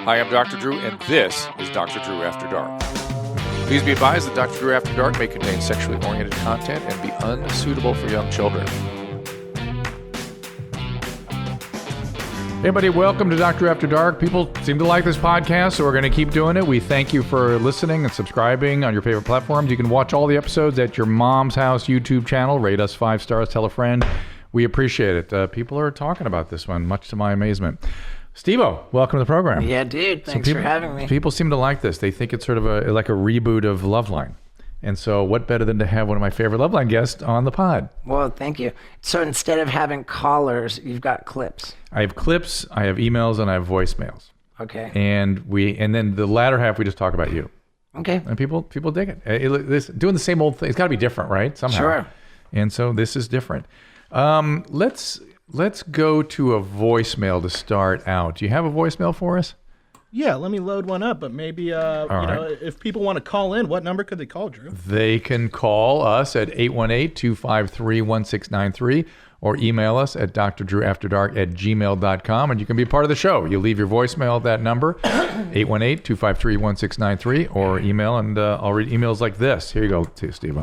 Hi, I'm Dr. Drew, and this is Dr. Drew After Dark. Please be advised that Dr. Drew After Dark may contain sexually oriented content and be unsuitable for young children. Hey, everybody, welcome to Dr. After Dark. People seem to like this podcast, so we're going to keep doing it. We thank you for listening and subscribing on your favorite platforms. You can watch all the episodes at your mom's house YouTube channel. Rate us 5 stars, tell a friend. We appreciate it. People are talking about this one, much to my amazement. Steve-O, welcome to the program. Yeah, dude. Thanks for having me. People seem to like this. They think it's sort of like a reboot of Loveline. And so what better than to have one of my favorite Loveline guests on the pod? Well, thank you. So instead of having callers, you've got clips. I have clips, I have emails, and I have voicemails. Okay. And then the latter half, we just talk about you. Okay. And people dig it. Doing the same old thing. It's got to be different, right? Somehow. Sure. And so this is different. Let's go to a voicemail to start out. Do you have a voicemail for us? Yeah, let me load one up. But maybe, if people want to call in, what number could they call, Drew? They can call us at 818-253-1693 or email us at drdrewafterdark@gmail.com, and you can be part of the show. You leave your voicemail at that number, 818-253-1693, or email, and I'll read emails like this. Here you go, Steve.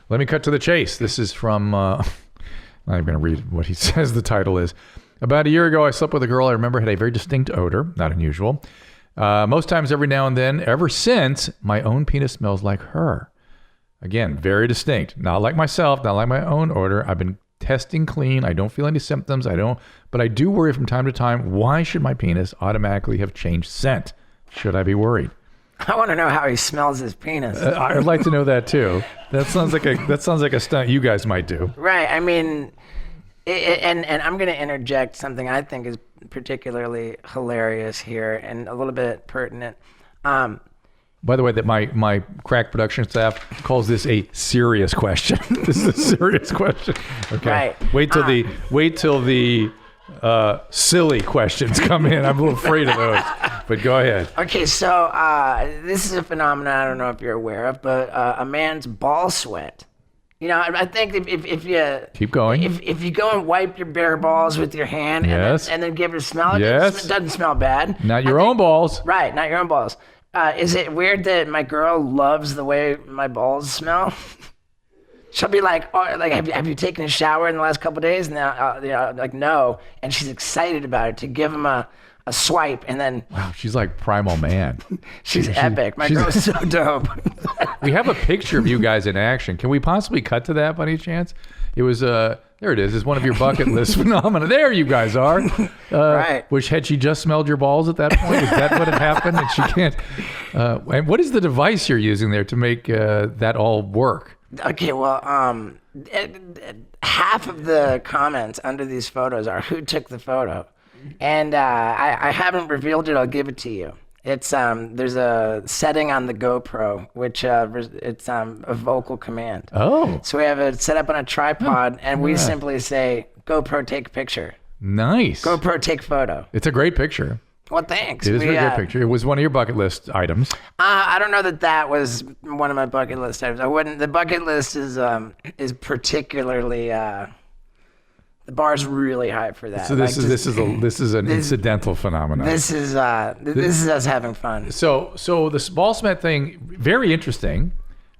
Let me cut to the chase. This is from... I'm not even going to read what he says the title is. About a year ago, I slept with a girl I remember had a very distinct odor, not unusual. Most times, every now and then, ever since, my own penis smells like her. Again, very distinct. Not like myself, not like my own odor. I've been testing clean. I don't feel any symptoms. But I do worry from time to time, why should my penis automatically have changed scent? Should I be worried? I want to know how he smells his penis. I'd like to know that too. That sounds like a stunt you guys might do. Right. I mean, and I'm going to interject something I think is particularly hilarious here and a little bit pertinent. By the way, that my crack production staff calls this a serious question. This is a serious question. Okay. Right. Wait till the silly questions come in. I'm a little afraid of those, but go ahead. Okay, so this is a phenomenon I don't know if you're aware of, but a man's ball sweat. You know, I think if you keep going, if you go and wipe your bare balls with your hand, yes, and then give it a smell, yes, it doesn't smell bad. Not your own balls, right? Not your own balls. Is it weird that my girl loves the way my balls smell? She'll be like, oh, like, have you taken a shower in the last couple of days? And like, no. And she's excited about it to give him a swipe, and then... Wow, she's like primal man. she's epic. My girl's so dope. We have a picture of you guys in action. Can we possibly cut to that by any chance? It was, there it is. It's one of your bucket list phenomena. There you guys are. Right. Which, had she just smelled your balls at that point? Is that what had happened? And she can't... and what is the device you're using there to make that all work? Okay, well, half of the comments under these photos are who took the photo. And I haven't revealed it. I'll give it to you. It's there's a setting on the GoPro, which it's a vocal command. Oh. So we have it set up on a tripod, and we simply say, GoPro, take picture. Nice. GoPro, take photo. It's a great picture. Well, thanks. It is a very good picture. It was one of your bucket list items. I don't know that was one of my bucket list items. I wouldn't. The bucket list is particularly the bar's really high for that. So this is an incidental phenomenon. This is us having fun. So the ball sweat thing, very interesting.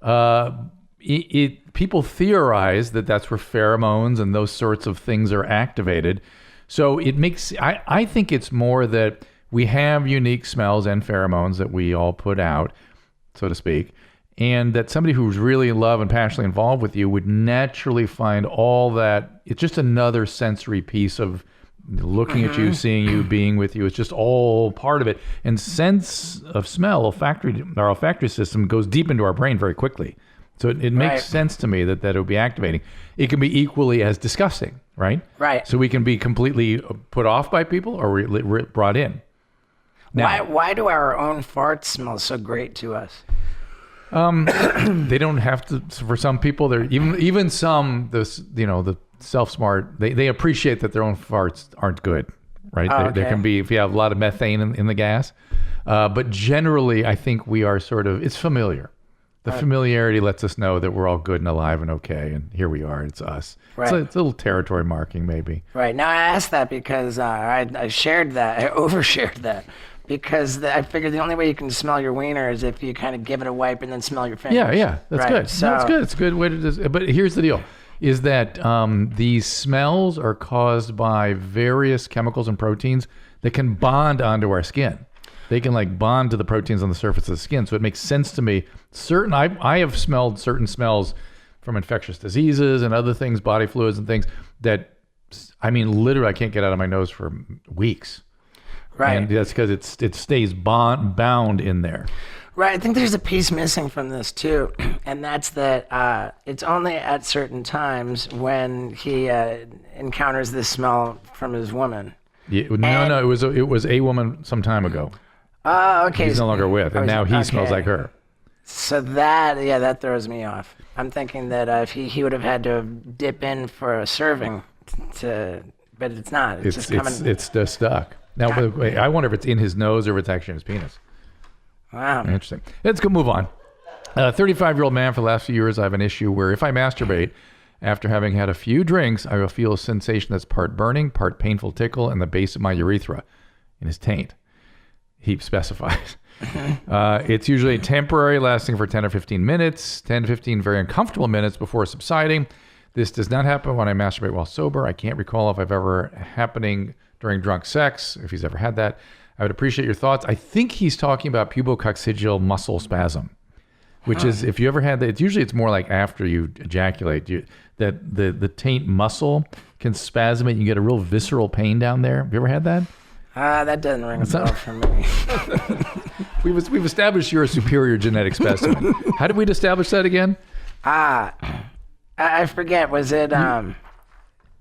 People theorize that that's where pheromones and those sorts of things are activated. So it makes I think it's more that we have unique smells and pheromones that we all put out, so to speak, and that somebody who's really in love and passionately involved with you would naturally find all that. It's just another sensory piece of looking at you, seeing you, being with you. It's just all part of it. And sense of smell, our olfactory system goes deep into our brain very quickly. So it makes sense to me that it would be activating. It can be equally as disgusting, right? Right. So we can be completely put off by people or brought in. Now, why do our own farts smell so great to us? They don't have to. For some people, they're even some the self-smart. They appreciate that their own farts aren't good, right? There can be, if you have a lot of methane in the gas, but generally, I think we are sort of. It's familiar. The familiarity lets us know that we're all good and alive and okay, and here we are. It's us. Right. It's a little territory marking, maybe. Right. Now, I asked that because I shared that. I overshared that. because I figured the only way you can smell your wiener is if you kind of give it a wipe and then smell your fingers. Yeah, that's Right, good. so- No, that's good. It's a good way to do. But here's the deal: is that these smells are caused by various chemicals and proteins that can bond onto our skin. They can like bond to the proteins on the surface of the skin. So it makes sense to me. I have smelled certain smells from infectious diseases and other things, body fluids and things that, I mean, literally I can't get out of my nose for weeks. Right. And that's because it stays bound in there. Right. I think there's a piece missing from this too, and that's that it's only at certain times when he encounters this smell from his woman. Yeah, no, it was a woman some time ago. Oh, okay. He's no longer with, and now he smells like her. So that throws me off. I'm thinking that if he would have had to dip in for a serving but it's not. It's just coming. It's just stuck. Now, wait, I wonder if it's in his nose or if it's actually in his penis. Wow. Interesting. Let's go move on. 35-year-old man, for the last few years, I have an issue where if I masturbate, after having had a few drinks, I will feel a sensation that's part burning, part painful tickle in the base of my urethra, in his taint. He specifies. It's usually temporary, lasting for 10 or 15 minutes, 10 to 15 very uncomfortable minutes before subsiding. This does not happen when I masturbate while sober. I can't recall if I've ever happening during drunk sex, if he's ever had that. I would appreciate your thoughts. I think he's talking about pubococcygeal muscle spasm, which is, if you ever had that, it's more like after you ejaculate, that the taint muscle can spasm and you get a real visceral pain down there. Have you ever had that? That doesn't ring a bell for me. We've established you're a superior genetic specimen. How did we establish that again? I forget. Was it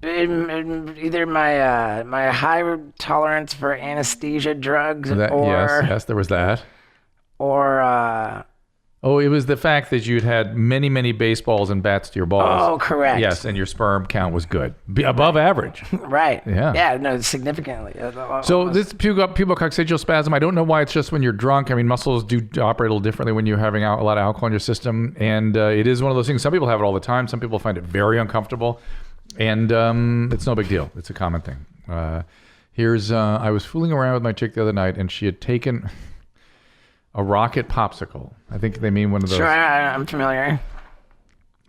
either my high tolerance for anesthesia drugs, Yes, there was that. or it was the fact that you'd had many, many baseballs and bats to your balls. Oh, correct. Yes, and your sperm count was good, above average. right. Yeah. No, significantly. So this pubococcygeal spasm, I don't know why it's just when you're drunk. I mean, muscles do operate a little differently when you're having a lot of alcohol in your system, and it is one of those things. Some people have it all the time. Some people find it very uncomfortable, and it's no big deal. It's a common thing. I was fooling around with my chick the other night, and she had taken a rocket popsicle. I think they mean one of those. Sure, I'm familiar.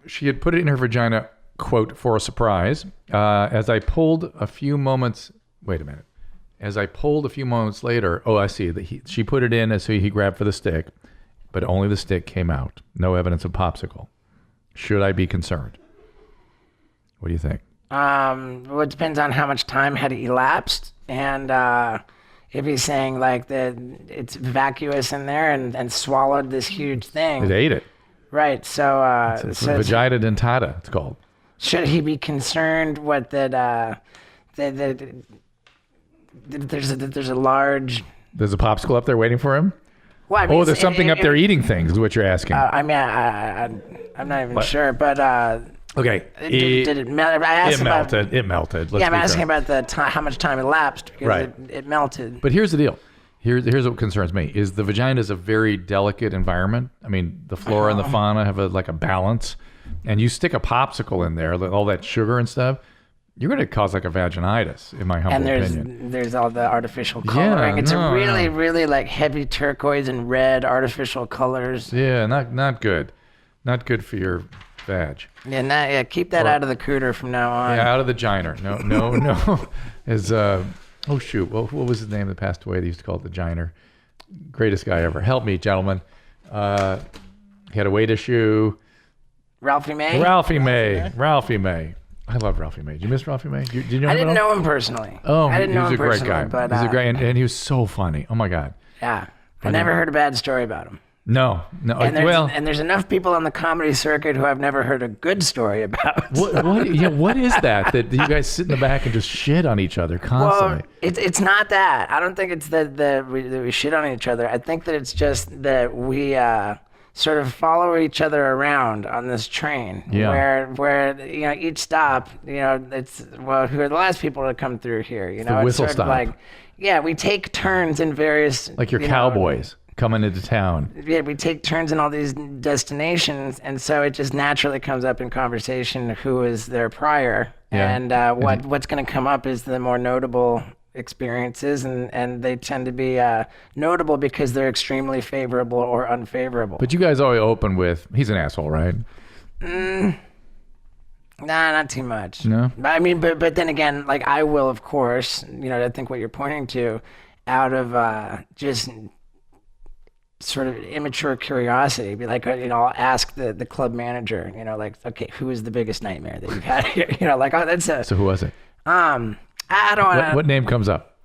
She had put it in her vagina, quote, for a surprise. As I pulled a few moments later, I see that she put it in as so he grabbed for the stick, but only the stick came out. No evidence of popsicle. Should I be concerned? What do you think? Well, it depends on how much time had elapsed, and if he's saying like that it's vacuous in there and swallowed this huge thing. It ate it. Right. So, It's vagina dentata, it's called. Should he be concerned that there's a large? There's a popsicle up there waiting for him? Well, I mean, There's something up there eating things, is what you're asking. I mean, I'm not even sure, but okay. did it melt? I asked It melted. I'm asking about the time, how much time elapsed because Right. it melted. But here's the deal. Here's what concerns me, is the vagina is a very delicate environment. I mean, the flora and the fauna have a balance. And you stick a popsicle in there, all that sugar and stuff, you're going to cause like a vaginitis, in my humble opinion. And there's all the artificial coloring. It's a really, really like heavy turquoise and red artificial colors. Yeah, not good. Not good for your vag. Yeah, keep that out of the cooter from now on. Yeah, out of the giner. No. Oh shoot, what was his name that passed away? They used to call it the giner. Greatest guy ever. Help me, gentlemen. He had a weight issue. Ralphie May? Ralphie May. I love Ralphie May. Did you miss Ralphie May? Did you know I him didn't at all? know him personally. Oh, I didn't he know was him a great personally, guy. but He's a great, and he was so funny. Oh my God. Yeah. I never heard a bad story about him. No. And there's enough people on the comedy circuit who I've never heard a good story about. What is that you guys sit in the back and just shit on each other constantly? Well, it's not that. I don't think it's that we shit on each other. I think that it's just that we sort of follow each other around on this train. Yeah. Where each stop, it's who are the last people to come through here? The whistle it's sort stop. of like, we take turns in various Like your cowboys coming into town. Yeah, we take turns in all these destinations, and so it just naturally comes up in conversation who is there prior. Yeah. And what's going to come up is the more notable experiences, and they tend to be notable because they're extremely favorable or unfavorable. But you guys always open with, he's an asshole, right? Nah, not too much. No? I mean, but then again, like I will, of course, I think what you're pointing to, out of just sort of immature curiosity, be like, I'll ask the club manager, like, okay, who is the biggest nightmare that you've had here? Like, oh, that's a. So who was it? I don't want. What name comes up?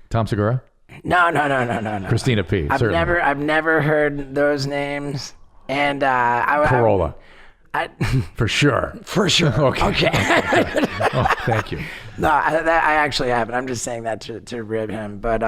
Tom Segura? No. Christina P. I've never heard those names, and Corolla. For sure. Okay. Oh, thank you. No, I actually haven't. I'm just saying that to rib him. But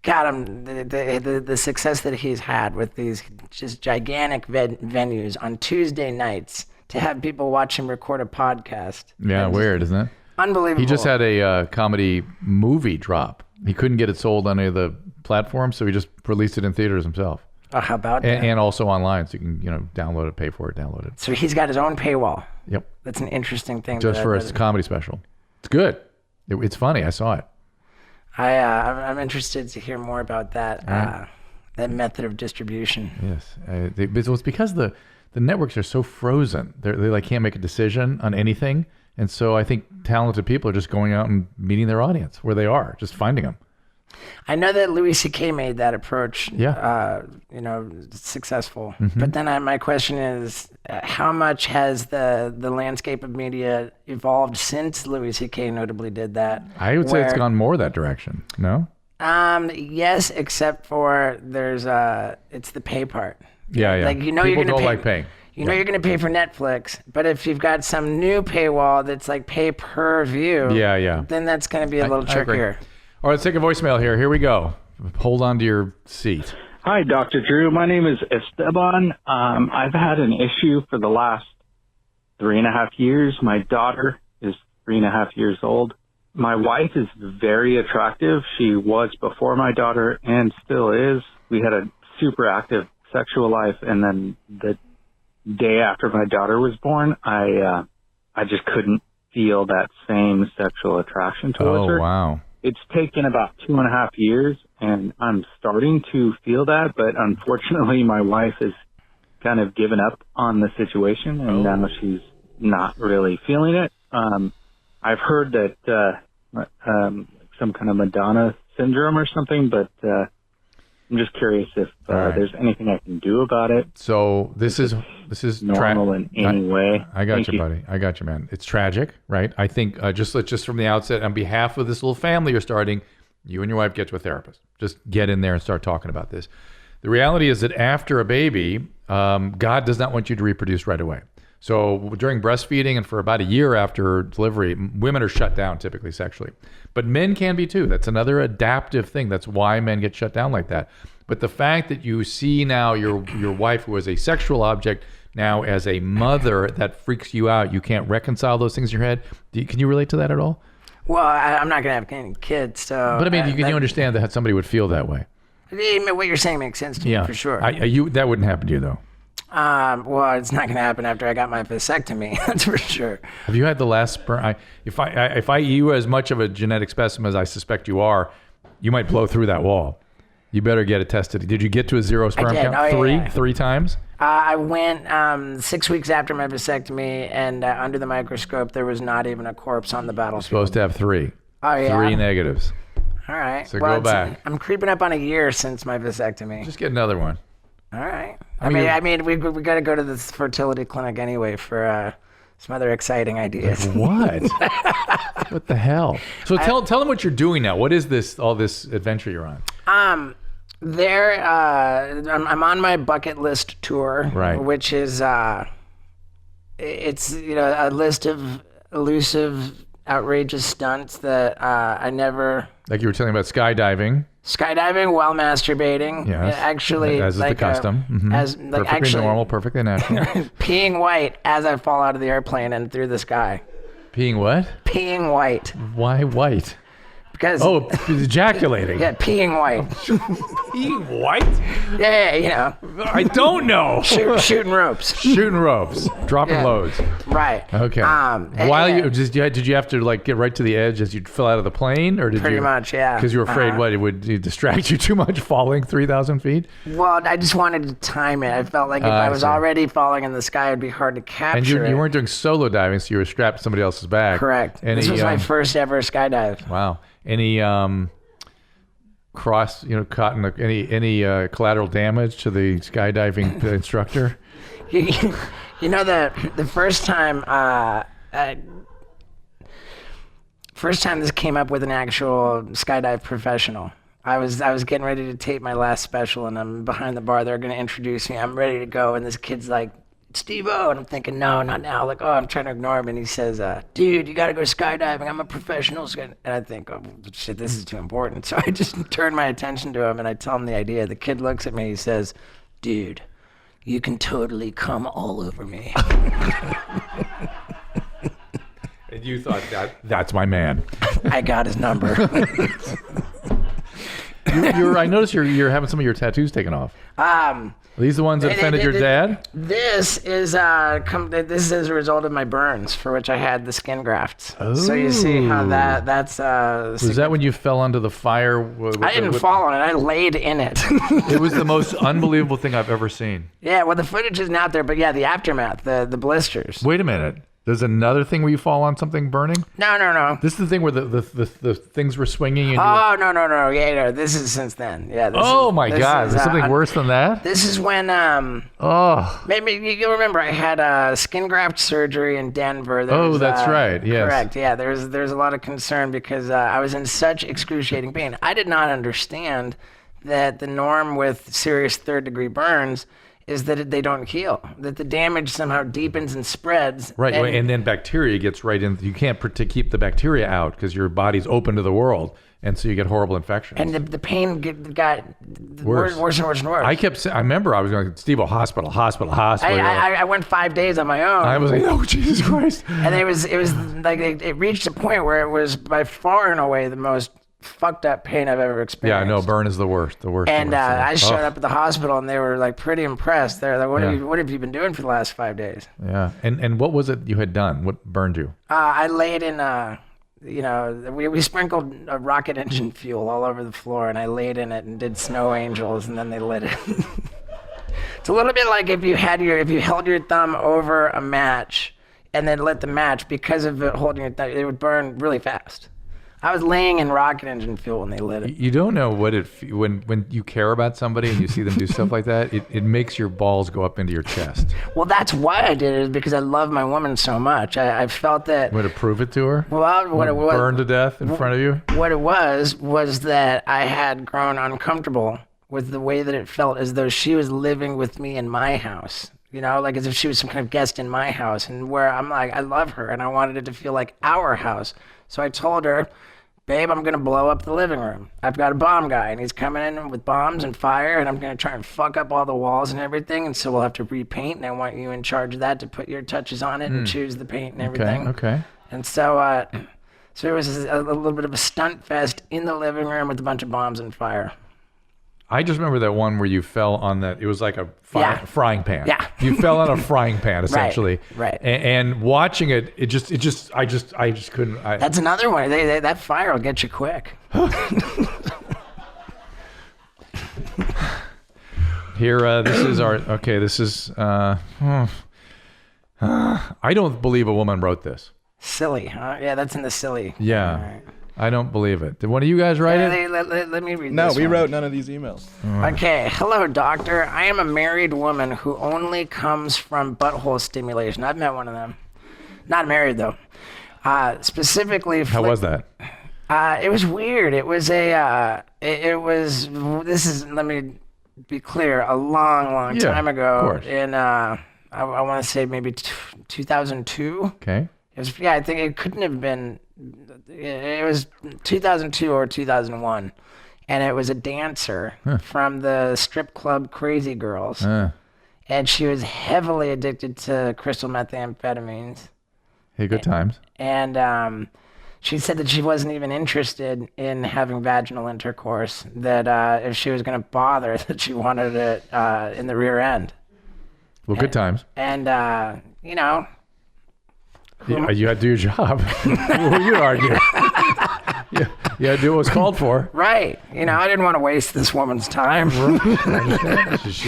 God, the success that he's had with these just gigantic venues on Tuesday nights to have people watch him record a podcast. Yeah, weird, isn't it? Unbelievable. He just had a comedy movie drop. He couldn't get it sold on any of the platforms, so he just released it in theaters himself. Oh, how about that? And also online, so you can download it, pay for it, download it. So he's got his own paywall. Yep. That's an interesting thing. Just for his comedy special. It's good. It's funny. I saw it. I'm interested to hear more about that that method of distribution. Yes. It's because the networks are so frozen. They like can't make a decision on anything. And so I think talented people are just going out and meeting their audience where they are, just finding them. I know that Louis C.K. made that approach, successful. Mm-hmm. But then my question is, how much has the landscape of media evolved since Louis C.K. notably did that? I would say it's gone more that direction. No? Yes, except for it's the pay part. Yeah. Like People you're gonna don't pay. like paying. You're going to pay for Netflix, but if you've got some new paywall that's like pay per view, then that's going to be a little trickier. All right, let's take a voicemail here. Here we go. Hold on to your seat. Hi, Dr. Drew. My name is Esteban. I've had an issue for the last 3.5 years. My daughter is 3.5 years old. My wife is very attractive. She was before my daughter and still is. We had a super active sexual life, and then the day after my daughter was born, I just couldn't feel that same sexual attraction towards her. Oh, wow. It's taken about 2.5 years, and I'm starting to feel that, but unfortunately my wife has kind of given up on the situation, and now she's not really feeling it. I've heard that some kind of Madonna syndrome or something, but I'm just curious if there's anything I can do about it. So this is normal in any way. I got you, buddy. I got you, man. It's tragic, right? I think just from the outset, on behalf of this little family you're starting, you and your wife get to a therapist. Just get in there and start talking about this. The reality is that after a baby, God does not want you to reproduce right away. So during breastfeeding and for about a year after delivery, women are shut down typically sexually. But men can be too. That's another adaptive thing. That's why men get shut down like that. But the fact that you see now your wife, who is a sexual object, now as a mother, that freaks you out. You can't reconcile those things in your head. Can you relate to that at all? Well, I'm not going to have any kids, so... But I mean, you understand that somebody would feel that way. What you're saying makes sense to me, for sure. That wouldn't happen to you, though. Well, it's not going to happen after I got my vasectomy. That's for sure. Have you had the last sperm? If I eat you as much of a genetic specimen as I suspect you are, you might blow through that wall. You better get it tested. Did you get to a zero sperm count? Oh, Three times? I went 6 weeks after my vasectomy, and under the microscope, there was not even a corpse on the battlefield. Supposed to have 3. Oh, yeah? 3 negatives. All right. So go back. I'm creeping up on a year since my vasectomy. Just get another one. All right. I mean, we got to go to this fertility clinic anyway for some other exciting ideas. What? What the hell? So tell them what you're doing now. What is all this adventure you're on? I'm on my bucket list tour, right? Which is it's a list of elusive, outrageous stunts that I never. Like you were telling about skydiving. Skydiving while masturbating. Yes. Actually, as is the custom. Mm-hmm. Perfectly normal, perfectly natural. Peeing white as I fall out of the airplane and through the sky. Peeing what? Peeing white. Why white? Because ejaculating. yeah, peeing white. Peeing white? Yeah, you know. I don't know. Shooting ropes. Shooting ropes, dropping loads. Right. Okay. While you did you have to like get right to the edge as you fell out of the plane, or did pretty you? much, yeah. Because you were afraid what it would distract you too much falling 3,000 feet. Well, I just wanted to time it. I felt like if I was already falling in the sky, it'd be hard to capture. And you weren't doing solo diving, so you were strapped to somebody else's back. Correct. This was my first ever skydive. Wow. Any any collateral damage to the skydiving instructor? You know, the first time this came up with an actual skydive professional. I was getting ready to tape my last special, and I'm behind the bar. They're going to introduce me. I'm ready to go, and this kid's like, Steve-O, and I'm thinking, no, not now. Like, I'm trying to ignore him, and he says, dude, you got to go skydiving. I'm a professional. And I think, oh, shit, this is too important. So I just turn my attention to him, and I tell him the idea. The kid looks at me. He says, dude, you can totally come all over me. And you thought, that's my man. I got his number. I noticed you're having some of your tattoos taken off. Are these the ones that offended your dad? This is this is as a result of my burns, for which I had the skin grafts. Oh. So you see how that's. Was that when you fell onto the fire? I didn't fall on it. I laid in it. It was the most unbelievable thing I've ever seen. Yeah, well, the footage isn't out there, but yeah, the aftermath, the blisters. Wait a minute. There's another thing where you fall on something burning? No. This is the thing where the things were swinging. And no. Yeah, no. This is since then. Yeah. My God. Is something worse than that? This is when, maybe you'll remember I had skin graft surgery in Denver. That's right. Yes. Correct. Yeah. There's a lot of concern because I was in such excruciating pain. I did not understand that the norm with serious third-degree burns is that they don't heal, that the damage somehow deepens and spreads. Right, and then bacteria gets right in. You can't keep the bacteria out because your body's open to the world, and so you get horrible infections. And the pain got worse and worse and worse. I remember I was going, Steve-O, hospital. I went 5 days on my own. I was like, oh, Jesus Christ. And it was like, it reached a point where it was by far and away the most fucked up pain I've ever experienced. Yeah, no, burn is the worst. And I showed up at the hospital, and they were like pretty impressed. They're like, what have you been doing for the last 5 days? Yeah, and what was it you had done? What burned you? I laid in, we sprinkled a rocket engine fuel all over the floor, and I laid in it and did snow angels, and then they lit it. It's a little bit like if you held your thumb over a match and then lit the match, because of it holding your thumb, it would burn really fast. I was laying in rocket engine fuel when they lit it. You don't know what when you care about somebody and you see them do stuff like that, it makes your balls go up into your chest. Well, that's why I did it, is because I love my woman so much. I felt that. Would it prove it to her? Well, what it was. Burned to death in front of you? What it was that I had grown uncomfortable with the way that it felt as though she was living with me in my house. You know, like as if she was some kind of guest in my house, and where I'm like, I love her and I wanted it to feel like our house. So I told her, babe, I'm going to blow up the living room. I've got a bomb guy, and he's coming in with bombs and fire, and I'm going to try and fuck up all the walls and everything, and so we'll have to repaint, and I want you in charge of that to put your touches on it and choose the paint and everything. Okay. And so it was a little bit of a stunt fest in the living room with a bunch of bombs and fire. I just remember that one where you fell on that. It was like a frying pan. Yeah. You fell on a frying pan, essentially. Right. And watching it, I just couldn't. That's another one. That fire will get you quick. Here, this is I don't believe a woman wrote this. Silly, huh? Yeah, that's in the silly. Yeah. Right. I don't believe it. Did one of you guys write it? Let me read this. No, we wrote none of these emails. Okay. Hello, doctor. I am a married woman who only comes from butthole stimulation. I've met one of them. Not married, though. Specifically... How was that? It was weird. It was let me be clear, a long time ago. Of course. In, I want to say maybe 2002. Okay. It was, I think it couldn't have been... It was 2002 or 2001, and it was a dancer from the strip club Crazy Girls, and she was heavily addicted to crystal methamphetamines. Hey, good times. And She said that she wasn't even interested in having vaginal intercourse, that if she was going to bother, that she wanted it in the rear end. Well, good times. And, you know. Yeah, you had to do your job. What were you arguing? You had to do what was called for. Right. You know, I didn't want to waste this woman's time. She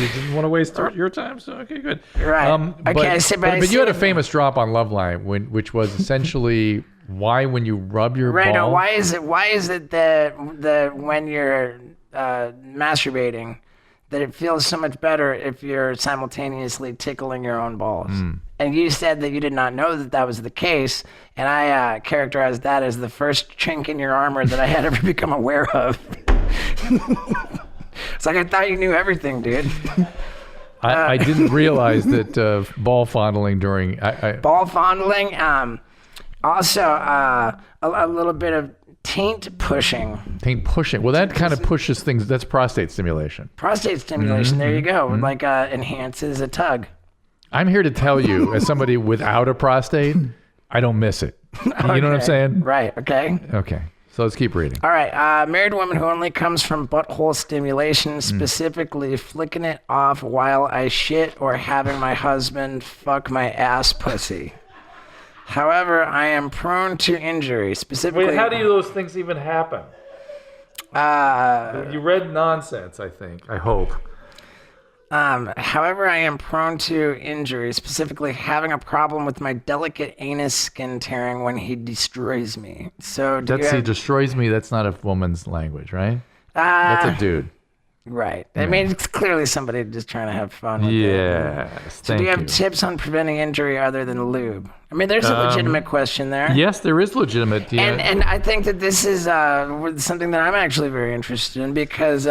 didn't want to waste your time, so okay, good. Right. But you had a famous drop on Loveline, which was essentially why when you rub your right. ball... No, why is it that when you're masturbating, that it feels so much better if you're simultaneously tickling your own balls? And you said that you did not know that was the case, and I characterized that as the first chink in your armor that I had ever become aware of. It's like I thought you knew everything, dude. I didn't realize that ball fondling during... Ball fondling, also a little bit of taint pushing. Taint pushing. Well, that kind of pushes things. That's prostate stimulation. Prostate stimulation, there you go. Like enhances a tug. I'm here to tell you, as somebody without a prostate, I don't miss it. You know what I'm saying? Right, okay. Okay, so let's keep reading. All right, married woman who only comes from butthole stimulation, specifically flicking it off while I shit or having my husband fuck my ass pussy. However, I am prone to injury, specifically... Wait, how do those things even happen? You read nonsense, I think. I hope. However, I am prone to injury, specifically having a problem with my delicate anus skin tearing when he destroys me. So he destroys me. That's not a woman's language, right? That's a dude. Right. I mean, it's clearly somebody just trying to have fun with it. Yes. So do you have tips on preventing injury other than lube? I mean, there's a legitimate question there. Yes, there is legitimate. Yeah. And I think that this is something that I'm actually very interested in because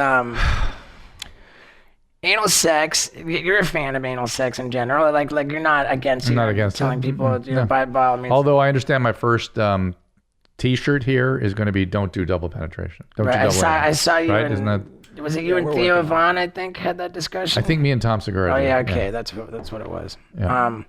anal sex, you're a fan of anal sex in general. Like you're not against it. I'm not against telling it. people, you know, by all means. Although I understand my first T-shirt here is going to be "Don't do double penetration." Don't do double. I saw you. Right? Isn't that? Was it you and Theo Vaughn? I think had that discussion. I think me and Tom Segura. Oh yeah, okay, that's what it was. Yeah.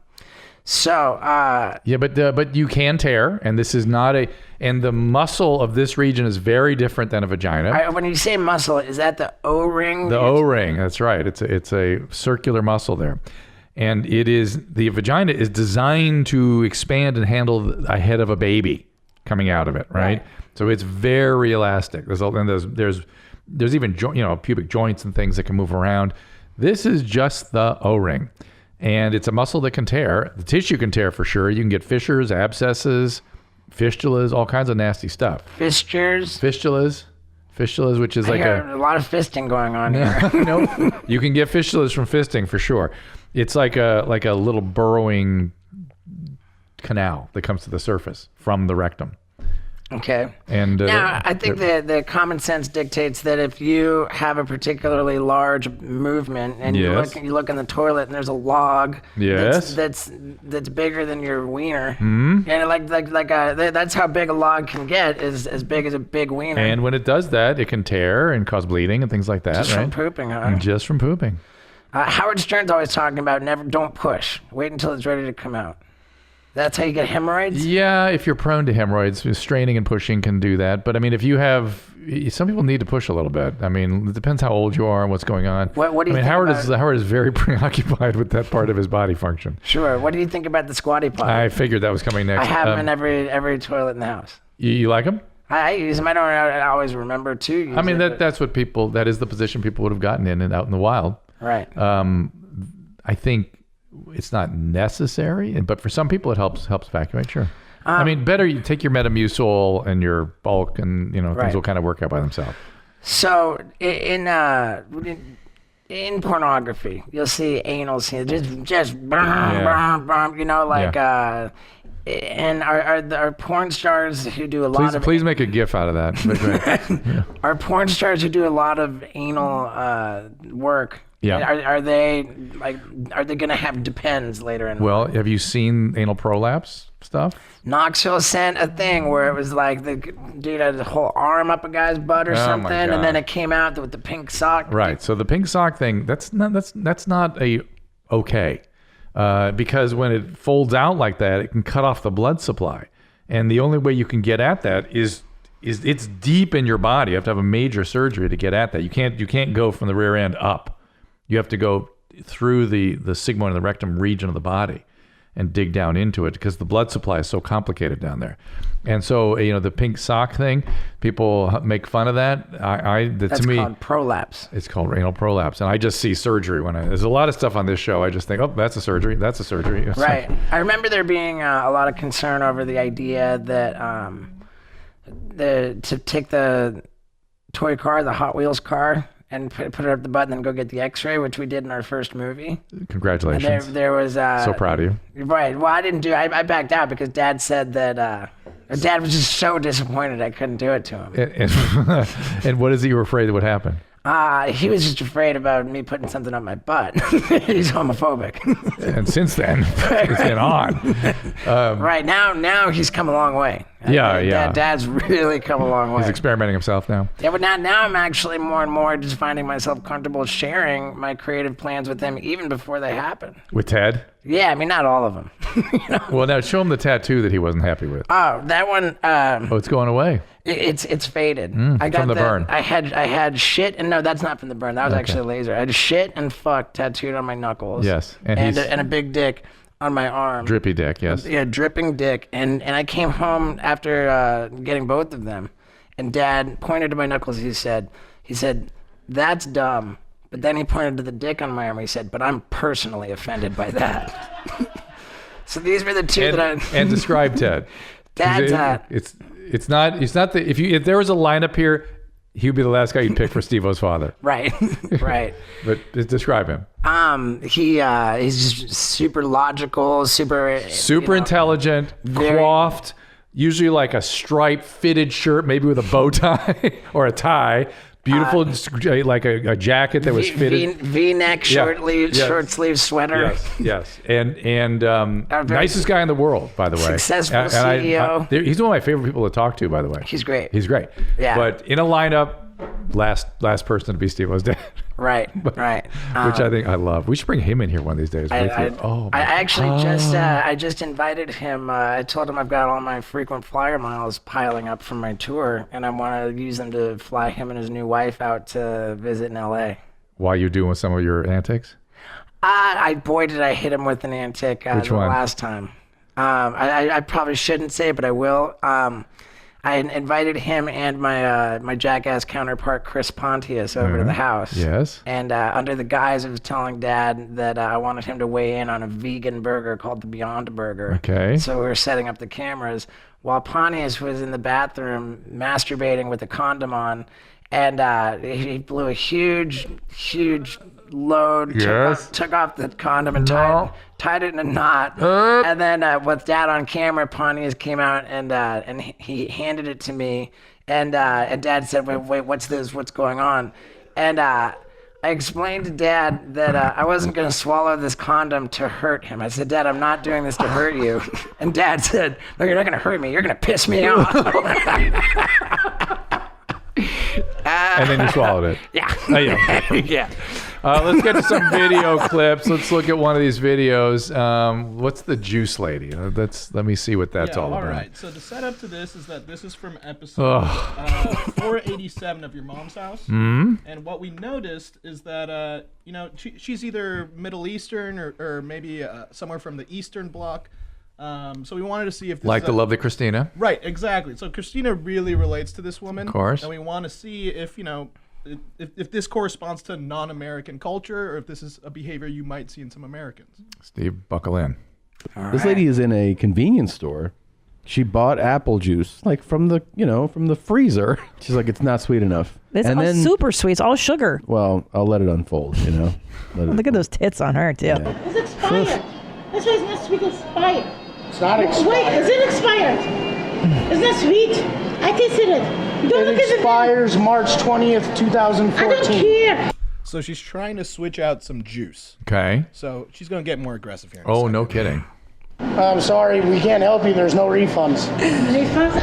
Yeah, but you can tear, and this is not and the muscle of this region is very different than a vagina. When you say muscle, is that the O-ring? The O-ring, that's right. It's a circular muscle there. And the vagina is designed to expand and handle a head of a baby coming out of it, right? So it's very elastic. There's even pubic joints and things that can move around. This is just the O-ring. And it's a muscle that can tear. The tissue can tear for sure. You can get fissures, abscesses, fistulas, all kinds of nasty stuff. Fistulas, which is like a lot of fisting going on here. No, you can get fistulas from fisting for sure. It's like a little burrowing canal that comes to the surface from the rectum. Okay. And now, I think the common sense dictates that if you have a particularly large movement and you look in the toilet and there's a log that's bigger than your wiener, and that's how big a log can get, is as big as a big wiener. And when it does that, it can tear and cause bleeding and things like that, Just right? from pooping, huh? Just from pooping. Howard Stern's always talking about don't push. Wait until it's ready to come out. That's how you get hemorrhoids? Yeah, if you're prone to hemorrhoids, straining and pushing can do that. But I mean, some people need to push a little bit. I mean, it depends how old you are and what's going on. What do you think Howard is very preoccupied with that part of his body function. Sure. What do you think about the squatty potty? I figured that was coming next. I have them in every toilet in the house. You like them? I use them. I don't always remember to use I mean, it, that is the position people would have gotten in and out in the wild. Right. I think it's not necessary, but for some people it helps evacuate. Sure. I mean, better you take your Metamucil and your bulk, and things will kind of work out by themselves. So in pornography, you'll see anal scenes, just and are porn stars who do a lot of... Please make a GIF out of that. Are porn stars who do a lot of anal work... Yeah. Are they going to have depends later in? Well, have you seen anal prolapse stuff? Knoxville sent a thing where it was like the dude had a whole arm up a guy's butt or something, and then it came out with the pink sock. Right. So the pink sock thing, that's not okay, because when it folds out like that, it can cut off the blood supply, And the only way you can get at that is it's deep in your body. You have to have a major surgery to get at that. You can't go from the rear end up. You have to go through the sigmoid and the rectum region of the body and dig down into it because the blood supply is so complicated down there. And so, the pink sock thing, people make fun of that. That's to me, called prolapse. It's called anal prolapse. And I just see surgery there's a lot of stuff on this show. I just think, oh, that's a surgery. That's a surgery. Right. I remember there being a lot of concern over the idea that to take the toy car, the Hot Wheels car, and put it up the butt and then go get the x-ray, which we did in our first movie. Congratulations. And there was... so proud of you. Right. Well, I didn't do... I backed out because Dad said that... Dad was just so disappointed I couldn't do it to him. And what is it you were afraid would happen? He was just afraid about me putting something up my butt. He's homophobic. And since then, it's been on. Right. Now he's come a long way. Yeah. Dad's really come a long way. He's experimenting himself now. Yeah, but now I'm actually more and more just finding myself comfortable sharing my creative plans with him even before they happen. With Ted? Yeah, I mean, not all of them. Well, now show him the tattoo that he wasn't happy with. Oh, that one. It's going away. It's faded. I got from the burn. I had shit, and no, that's not from the burn. That was actually laser. I had shit and fuck tattooed on my knuckles. Yes, and a big dick on my arm. Drippy dick, yes. Yeah, dripping dick. And I came home after getting both of them, and Dad pointed to my knuckles. He said, "That's dumb." But then he pointed to the dick on my arm. He said, "But I'm personally offended by that." So these were the two and describe Ted. Dad's it's not if there was a lineup here, he would be the last guy you'd pick for Steve-O's father. Right. But describe him. He's just super logical, super intelligent, coiffed, usually like a striped fitted shirt, maybe with a bow tie or a tie. Beautiful, like a jacket that was fitted. V-neck, short sleeve sweater. Yes. And nicest guy in the world, by the way. Successful CEO. He's one of my favorite people to talk to, by the way. He's great. Yeah. But in a lineup, last person to be Steve-O's dad. Right. Which I think I love. We should bring him in here one of these days. I actually just invited him. I told him I've got all my frequent flyer miles piling up from my tour, and I want to use them to fly him and his new wife out to visit in L.A. While you're doing some of your antics? Did I hit him with an antic Which one? Last time. I probably shouldn't say, but I will. I invited him and my jackass counterpart Chris Pontius over to the house. Yes. And under the guise of telling Dad that I wanted him to weigh in on a vegan burger called the Beyond Burger. Okay. So we were setting up the cameras while Pontius was in the bathroom masturbating with a condom on, and he blew a huge load. Yes. Took off the condom and tied it in a knot. And then with Dad on camera, Pontius came out and he handed it to me. And Dad said, wait, what's this? What's going on? And I explained to Dad that I wasn't going to swallow this condom to hurt him. I said, Dad, I'm not doing this to hurt you. And Dad said, no, you're not going to hurt me. You're going to piss me off. And then you swallowed it. Yeah. Yeah. Let's get to some video clips. Let's look at one of these videos. What's the juice lady? Let me see what that's all about. All right. So the setup to this is that this is from episode 487 of Your Mom's House. Mm-hmm. And what we noticed is that she's either Middle Eastern or maybe somewhere from the Eastern Bloc. So we wanted to see if this like the lovely Christina. Right, exactly. So Christina really relates to this woman. Of course. And we want to see if if this corresponds to non-American culture or if this is a behavior you might see in some Americans. Steve, buckle in. This lady is in a convenience store. She bought apple juice, like from the freezer. She's like, it's not sweet enough. It's all super sweet. It's all sugar. Well, I'll let it unfold, Look at those tits on her, too. Yeah. It's expired. That's why it's not sweet. It's expired. It's not expired. Wait, is it expired? It's not sweet. I tasted it. Don't It expires March 20th, 2014. I don't care. So she's trying to switch out some juice. Okay. So she's going to get more aggressive here. Oh, no kidding. I'm sorry, we can't help you. There's no refunds. Refunds?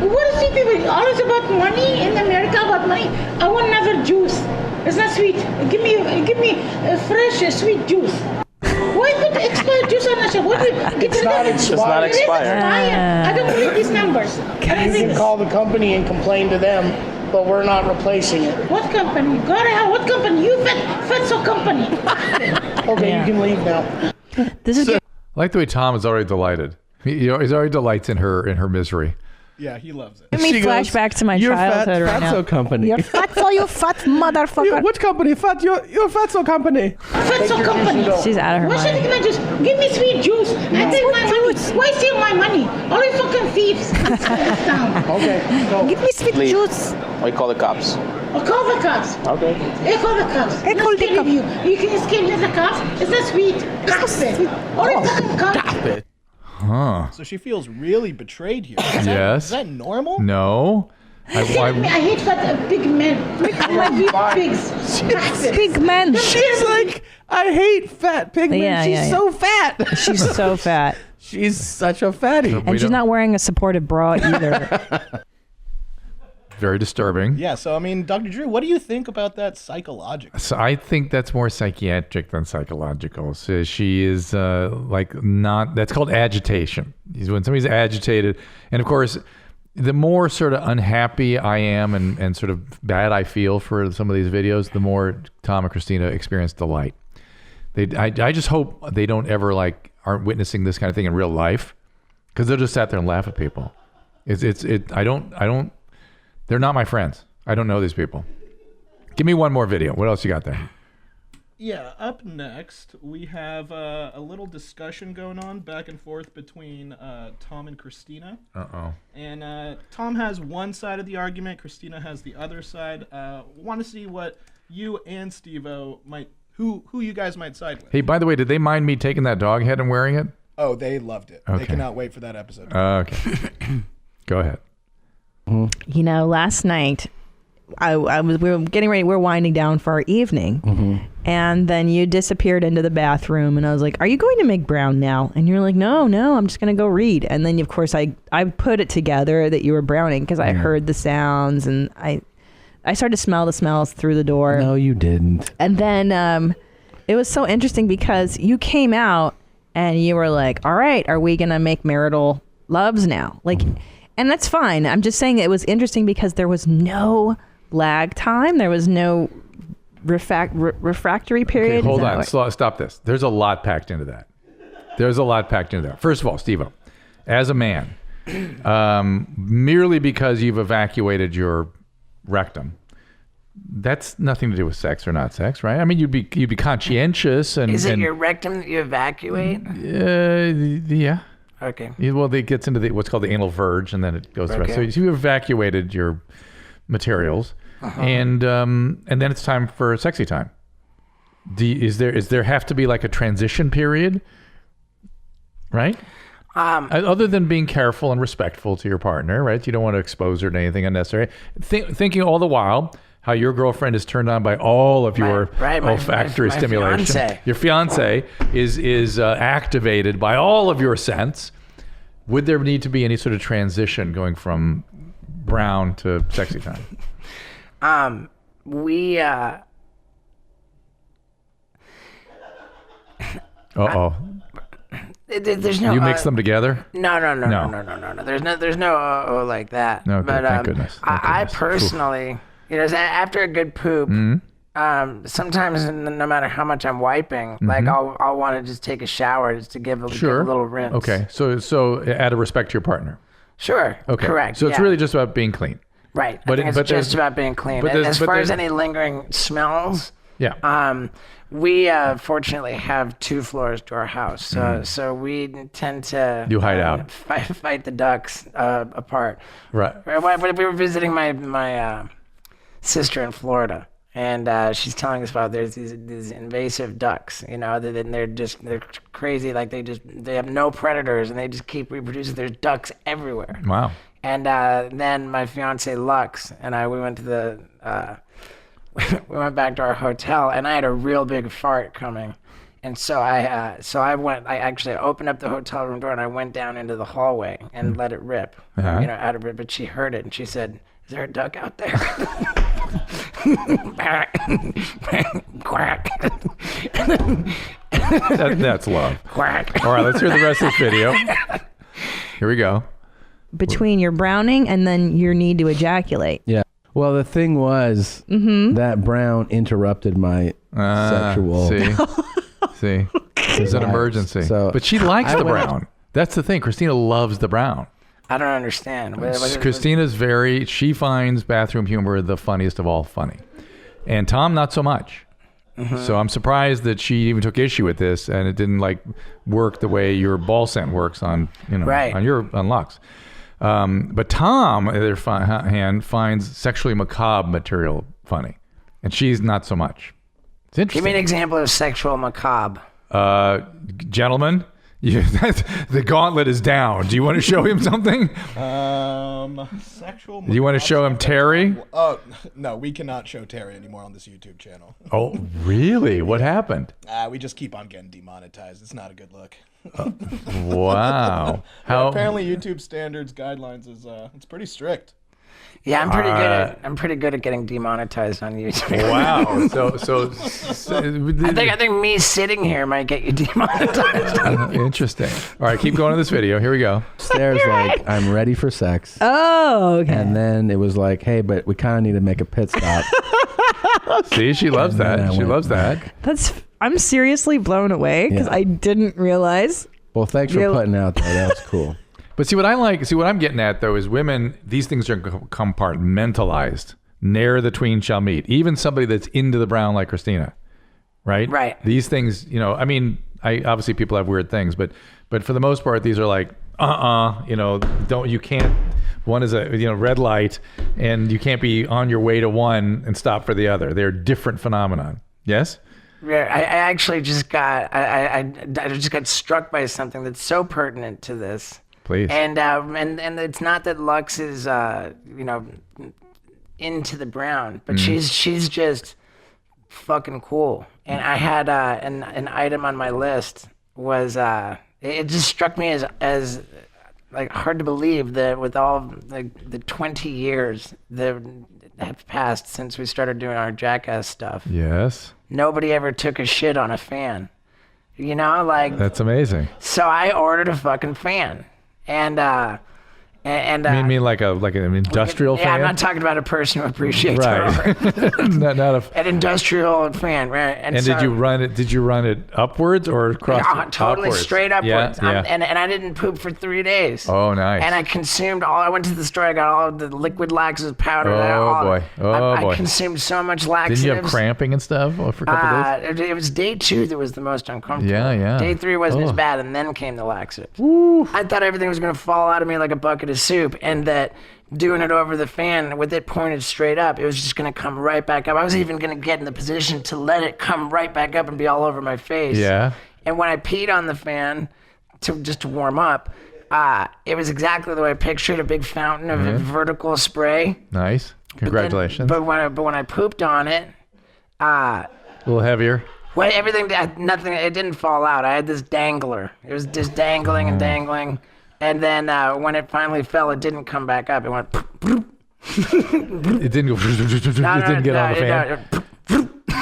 What is it, people? All is about money in America, about money. I want another juice. It's not sweet. Give me a fresh, sweet juice. Why put expired juice on the shelf? What It's not expired. It is expired. I don't believe these numbers. You can call the company and complain to them, but we're not replacing it. What company? Go to hell. What company? You Fetso company. Okay, you can leave now. This is I like the way Tom is already delighted. He's already delights in her misery. Yeah, he loves it. Give me She goes, flashback to my "You're childhood right now. Fatso company. You're fatso, you fat motherfucker. Which company? You're Fatso company. Fetso company. She's out of her Why should mind. I just give me sweet juice? I take my money. Why steal my money? All you fucking thieves. Okay, go. Give me sweet juice. We call the cops. Or call the cops. Okay. Hey, call the cops. Hey, call the Let's cops. You can escape with the cops. It's not sweet. Stop it. All you fucking cops. Huh. So she feels really betrayed here. Is Yes. that normal? No. I hate fat big men. I hate pigs. Stop it. Big man. She's like, I hate fat pigmen. Yeah, She's yeah, so fat. She's so fat. She's such a fatty. And she's not wearing a supportive bra either. Very disturbing. Yeah, so I mean, Dr. Drew, what do you think about that psychologically? So I think that's more psychiatric than psychological. So she is that's called agitation. When somebody's agitated, and of course, the more sort of unhappy I am and sort of bad I feel for some of these videos, the more Tom and Christina experience delight. I just hope they don't ever aren't witnessing this kind of thing in real life, because they'll just sit there and laugh at people. I don't. They're not my friends. I don't know these people. Give me one more video. What else you got there? Yeah, up next, we have a little discussion going on back and forth between Tom and Christina. Uh-oh. And Tom has one side of the argument, Christina has the other side. Want to see what you and Steve-O who you guys might side with. Hey, by the way, did they mind me taking that dog head and wearing it? Oh, they loved it. Okay. They cannot wait for that episode. Okay. Go ahead. You know, last night we were getting ready. We're winding down for our evening, and then you disappeared into the bathroom, and I was like, "Are you going to make brown now?" And you're like, "No, I'm just going to go read." And then, of course, I put it together that you were browning because I heard the sounds, and I started to smell the smells through the door. No, you didn't. And then it was so interesting because you came out and you were like, "All right, are we going to make marital loves now?" And that's fine. I'm just saying it was interesting because there was no lag time. There was no refractory period. Okay, hold on. Stop this. There's a lot packed into that. First of all, Steve-O, as a man, merely because you've evacuated your rectum, that's nothing to do with sex or not sex, right? I mean, you'd be conscientious and. Is it your rectum that you evacuate? Yeah. Okay. Well, it gets into what's called the anal verge, and then it goes through. So you evacuated your materials, and then it's time for sexy time. Is there have to be like a transition period, right? Other than being careful and respectful to your partner, right? You don't want to expose her to anything unnecessary. Thinking all the while how your girlfriend is turned on by all of your olfactory stimulation. Fiance. Your fiance is activated by all of your scents. Would there need to be any sort of transition going from brown to sexy time? We there's no. You mix them together? No. There's no like that. No, but thank goodness. I personally, after a good poop, sometimes no matter how much I'm wiping, like I'll want to just take a shower just to give a little rinse. Okay, so out of respect to your partner. Sure. Okay. Correct. So it's really just about being clean. Right. But I think it's just about being clean. but And as far as there's- any lingering smells, Yeah. we fortunately have 2 floors to our house, so we tend to You hide out. fight the ducks apart. Right. We were visiting my sister in Florida, and she's telling us about there's these invasive ducks, they're crazy, like they have no predators and they just keep reproducing. There's ducks everywhere. Wow. And then my fiance Lux and we went to we went back to our hotel, and I had a real big fart coming, and so I actually opened up the hotel room door and I went down into the hallway and let it rip, out of it. But she heard it and she said, "Is there a duck out there?" Quack. That's love. Quack. All right, let's hear the rest of this video. Here we go. Between your browning and then your need to ejaculate. Yeah. Well, the thing was that Brown interrupted my sexual. See, it's an emergency. So but she likes the brown. That's the thing. Christina loves the brown. I don't understand. Christina's she finds bathroom humor the funniest of all funny. And Tom, not so much. So I'm surprised that she even took issue with this and it didn't like work the way your ball scent works on, on Lux. But Tom, on the other hand, finds sexually macabre material funny. And she's not so much. It's interesting. Give me an example of sexual macabre. Gentlemen, the gauntlet is down. Do you want to show him something? Sexual. Do you want to show him Terry? Oh no, we cannot show Terry anymore on this YouTube channel. Oh, really? What happened? We just keep on getting demonetized. It's not a good look. Wow. How? Apparently, YouTube standards guidelines is it's pretty strict. Yeah, I'm pretty good at getting demonetized on YouTube. Wow. So I think me sitting here might get you demonetized. Interesting. All right, keep going to this video. Here we go. Stairs like, I'm ready for sex. Oh, okay. And then it was like, hey, but we kind of need to make a pit stop. See, she loves that. She loves that. I'm seriously blown away because I didn't realize. Well, thanks for putting out there. That was cool. But see what I'm getting at though is women, these things are compartmentalized. Ne'er the tween shall meet. Even somebody that's into the brown like Christina, right? Right. These things, obviously people have weird things, but for the most part, these are like, you can't, one is a, red light and you can't be on your way to one and stop for the other. They're different phenomenon. Yes? Yeah, I actually just got, I just got struck by something that's so pertinent to this. Please. And it's not that Lux is into the brown, but she's just fucking cool. And I had an item on my list was it just struck me as like hard to believe that with all the 20 years that have passed since we started doing our Jackass stuff. Yes. Nobody ever took a shit on a fan. That's amazing. So I ordered a fucking fan. And you mean like an industrial fan? Yeah, I'm not talking about a person who appreciates her art. An industrial fan, right? And so, did you run it upwards or across? Totally upwards? straight upwards. Yeah. And I didn't poop for 3 days. Oh, nice. And I consumed I went to the store. I got all of the liquid laxatives powder. I consumed so much laxatives. Didn't you have cramping and stuff for a couple days? It was day 2 that was the most uncomfortable. Yeah. Day 3 wasn't as bad, and then came the laxatives. Woo. I thought everything was going to fall out of me like a bucket of soup, and that doing it over the fan with it pointed straight up, it was just going to come right back up. I was even going to get in the position to let it come right back up and be all over my face. Yeah. And when I peed on the fan to warm up, it was exactly the way I pictured, a big fountain of vertical spray. Nice. Congratulations. But when I pooped on it, a little heavier. Well, nothing. It didn't fall out. I had this dangler. It was just dangling and dangling. And then when it finally fell, it didn't come back up. It went. It didn't go. It didn't get on the fan.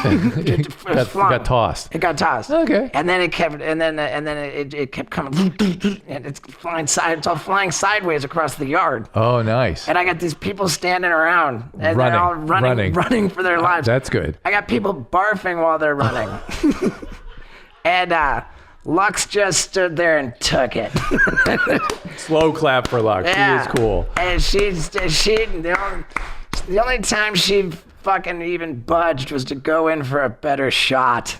It got tossed. It got tossed. Okay. And then it kept. And then it kept coming. And it's flying It's all flying sideways across the yard. Oh, nice. And I got these people standing around, and they're all running for their lives. That's good. I got people barfing while they're running. And Lux just stood there and took it. Slow clap for Lux. Yeah. She is cool. And the only time she fucking even budged was to go in for a better shot.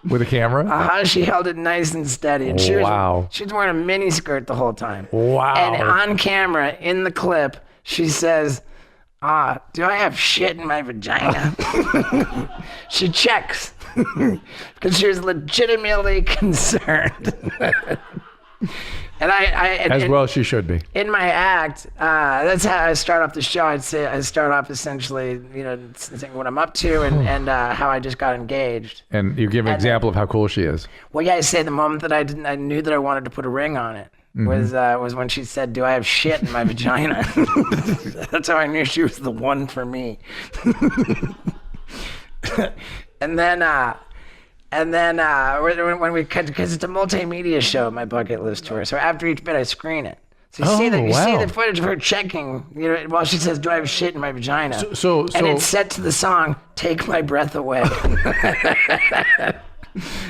With a camera? She held it nice and steady. And she was wearing a mini skirt the whole time. Wow. And on camera, in the clip, she says, do I have shit in my vagina? She checks. Because she was legitimately concerned. And as well she should be. In my act, that's how I start off the show. I'd say I start off essentially, saying what I'm up to and how I just got engaged. And you give an example of how cool she is. Well, yeah, I say the moment that I knew that I wanted to put a ring on it was when she said, "Do I have shit in my vagina?" That's how I knew she was the one for me. And then And then when we cut, because it's a multimedia show, my bucket list tour. So after each bit, I screen it. So you see the footage of her checking, while she says, "Do I have shit in my vagina?" And it's set to the song "Take My Breath Away."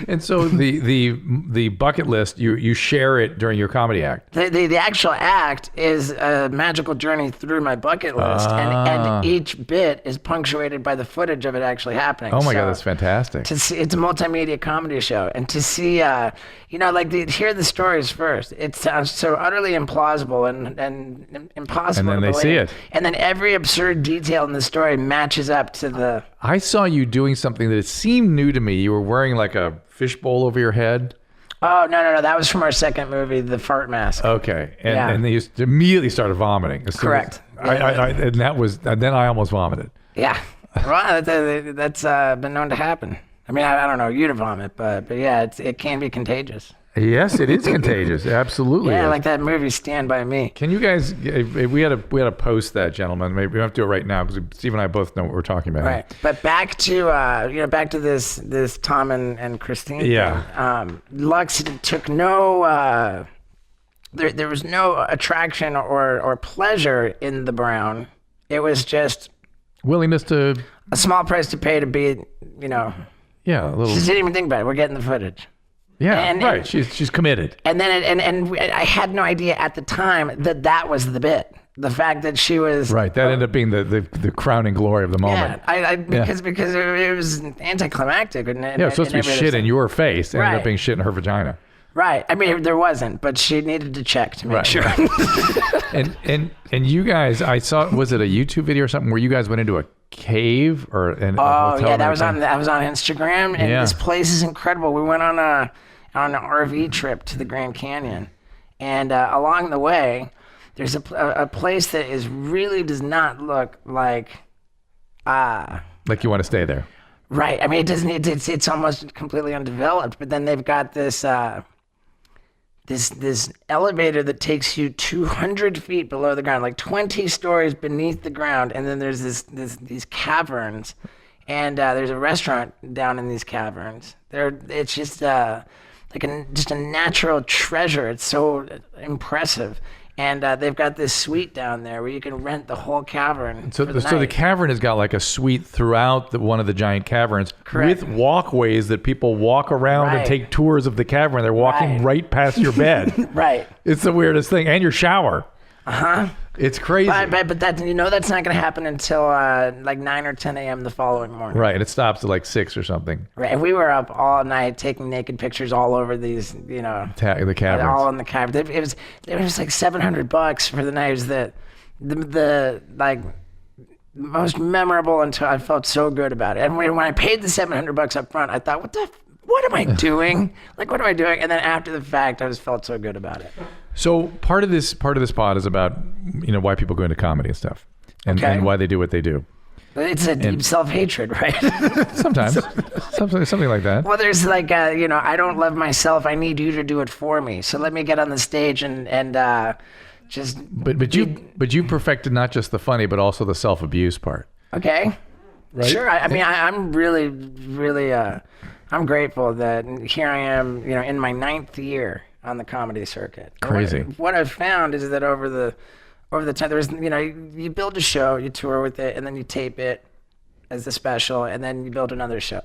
And so the bucket list, you share it during your comedy act. The actual act is a magical journey through my bucket list, and each bit is punctuated by the footage of it actually happening. Oh my God, that's fantastic. To see, it's a multimedia comedy show, and to see, hear the stories first. It sounds so utterly implausible and impossible. And then they see it. And then every absurd detail in the story matches up to the... I saw you doing something that seemed new to me. You were wearing like a fishbowl over your head. Oh, no. That was from our second movie, The Fart Mask. Okay. And they just immediately started vomiting. Correct. And then I almost vomited. Yeah. Well, that's been known to happen. I mean, I don't know you to vomit, but yeah, it can be contagious. Yes, it is contagious. Absolutely. Yeah, is. like that movie Stand By Me. Can you guys? We had to post that, gentlemen. Maybe we don't have to do it right now because Steve and I both know what we're talking about. Right. But back to this Tom and Christine. Yeah. Thing. Lux took no. There was no attraction or pleasure in the brown. It was just willingness to a small price to pay to be, Yeah, a little. She didn't even think about it. We're getting the footage. Yeah, right. She's committed. And then I had no idea at the time that was the bit. The fact that she was right. That ended up being the crowning glory of the moment. Yeah, because it was anticlimactic. And it was supposed to be shit in your face. It ended up being shit in her vagina. Right. I mean, there wasn't, but she needed to check to make sure. and you guys, I saw, was it a YouTube video or something where you guys went into a cave or a hotel? Yeah, that was on Instagram, and this place is incredible. We went on an RV trip to the Grand Canyon, and along the way, there's a place that really does not look like you want to stay there. Right. I mean, it doesn't. It's almost completely undeveloped. But then they've got this this elevator that takes you 200 feet below the ground, like 20 stories beneath the ground, and then there's these caverns, and there's a restaurant down in these caverns. It's just just a natural treasure. It's so impressive. And they've got this suite down there where you can rent the whole cavern. So the cavern has got like a suite throughout one of the giant caverns. Correct. With walkways that people walk around and take tours of the cavern. They're walking right past your bed. Right. It's the weirdest thing. And your shower. Uh-huh. It's crazy. But that's not going to happen until like 9 or 10 a.m. the following morning. Right. And it stops at like 6 or something. Right. And we were up all night taking naked pictures all over these, the caverns. All in the cavern. It was like $700 for the night. It was the most memorable until I felt so good about it. And when I paid the $700 up front, I thought, what am I doing? What am I doing? And then after the fact, I just felt so good about it. So part of this pod is about why people go into comedy and stuff, and why they do what they do. It's a deep self-hatred, right? Sometimes, something like that. Well, there's I don't love myself. I need you to do it for me. So let me get on the stage and just. But you perfected not just the funny, but also the self-abuse part. Okay. Right? Sure. I mean, I'm really, really. I'm grateful that here I am, in my 9th year on the comedy circuit. Crazy. What I've found is that over the time, there's, you build a show, you tour with it, and then you tape it as a special, and then you build another show.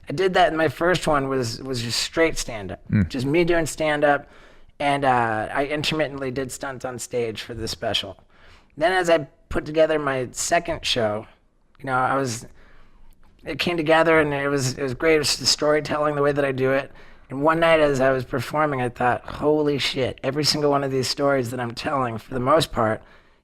I did that, and my first one was just straight stand-up, just me doing stand-up, and I intermittently did stunts on stage for the special. Then as I put together my second show, it came together, and it was great. It was the storytelling, the way that I do it. And one night as I was performing, I thought, holy shit, every single one of these stories that I'm telling, for the most part,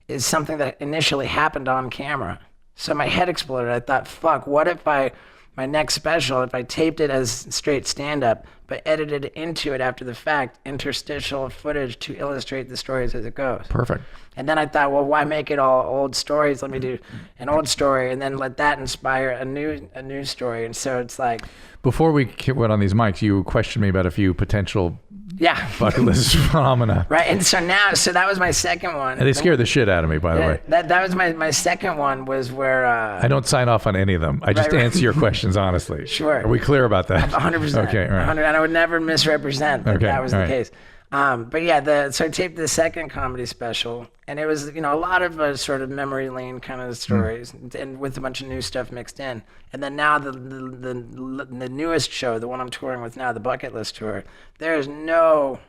is something that initially happened on camera. So my head exploded. I thought, fuck, what if my next special, if I taped it as straight stand-up, but edited into it after the fact, interstitial footage to illustrate the stories as it goes. Perfect. And then I thought, well, why make it all old stories? Let me do an old story and then let that inspire a new story. And so it's like... Before we went on these mics, you questioned me about a few potential Yeah. bucket list phenomena. Right. And so that was my second one. And they scare the shit out of me, by the way. That was my second one was where... I don't sign off on any of them. I just answer your questions honestly. Sure. Are we clear about that? 100%. Okay, all right. 100, and I would never misrepresent that was the all right. case. But yeah, so I taped the second comedy special, and it was, a lot of sort of memory lane kind of stories, and with a bunch of new stuff mixed in. And then now the newest show, the one I'm touring with now, the Bucket List Tour, there's no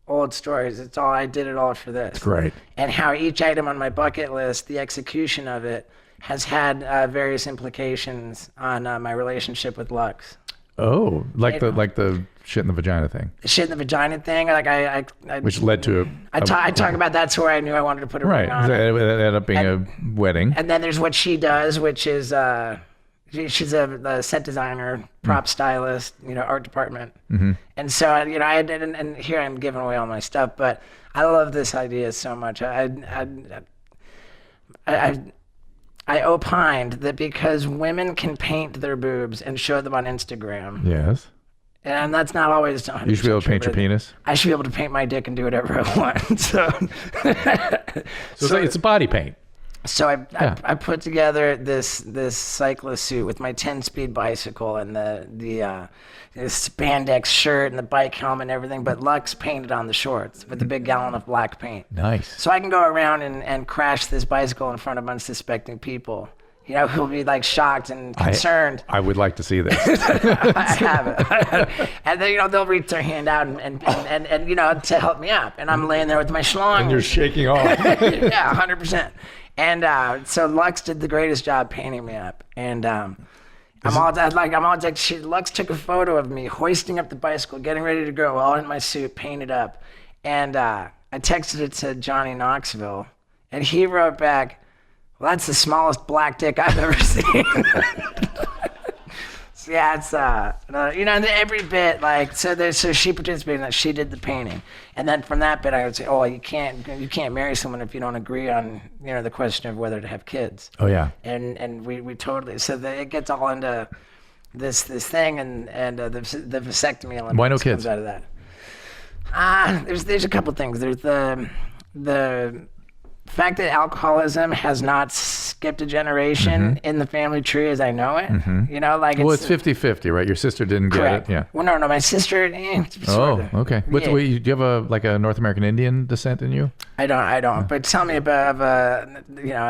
old stories. I did it all for this. Great. And how each item on my bucket list, the execution of it, has had various implications on my relationship with Lux. Oh, like the shit in the vagina thing. The shit in the vagina thing, like I which led to I talk about that's where I knew I wanted to put a ring on. It ended up being a wedding. And then there's what she does, which is she's a set designer, prop stylist, art department. Mm-hmm. And so I did, and here I'm giving away all my stuff, but I love this idea so much. I opined that because women can paint their boobs and show them on Instagram. Yes. And that's not always 100% You should be able to paint your penis. I should be able to paint my dick and do whatever I want. So it's a body paint. So I put together this cyclist suit with my 10-speed bicycle and the spandex shirt and the bike helmet and everything, but Lux painted on the shorts with a big gallon of black paint. Nice. So I can go around and crash this bicycle in front of unsuspecting people, who'll be like shocked and concerned. I would like to see this. I have it. And then, they'll reach their hand out and to help me up. And I'm laying there with my schlong. And you're shaking off. Yeah, 100%. And so Lux did the greatest job painting me up. And Lux took a photo of me hoisting up the bicycle, getting ready to go, all in my suit, painted up. And I texted it to Johnny Knoxville, and he wrote back, "Well, that's the smallest black dick I've ever seen." So yeah, it's every bit so she participated in that. She did the painting, and then from that bit I would say, "Oh, you can't marry someone if you don't agree on the question of whether to have kids." Oh yeah. And we totally it gets all into this thing and the vasectomy element. Why no kids? Comes out of that. There's a couple things. There's the fact that alcoholism has not skipped a generation in the family tree as I know it. Mm-hmm. It's 50-50, right? Your sister didn't correct. get it. Yeah. Well, no, my sister. Okay. Do you have a North American Indian descent in you? I don't. But tell me about a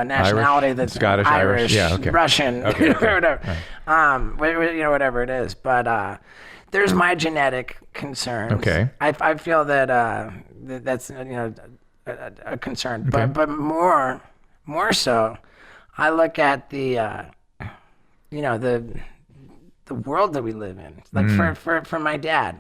nationality Irish? that's Scottish, Irish. Yeah. Okay. Russian. Okay. Or whatever. Right. Whatever it is. But there's my genetic concerns. Okay. I feel that that's a concern, okay. but more so, I look at the world that we live in. Like for my dad.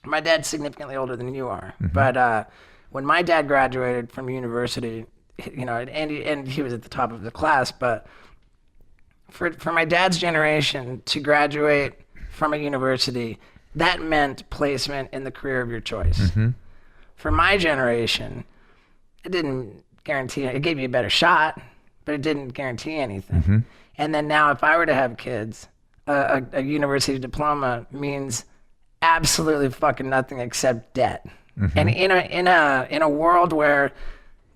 My dad's significantly older than you are, but when my dad graduated from university, and he was at the top of the class, but for my dad's generation to graduate from a university, that meant placement in the career of your choice. Mm-hmm. For my generation, it didn't guarantee it. It gave you a better shot, but it didn't guarantee anything. Mm-hmm. And then now, if I were to have kids, a university diploma means absolutely fucking nothing except debt. Mm-hmm. And in a world where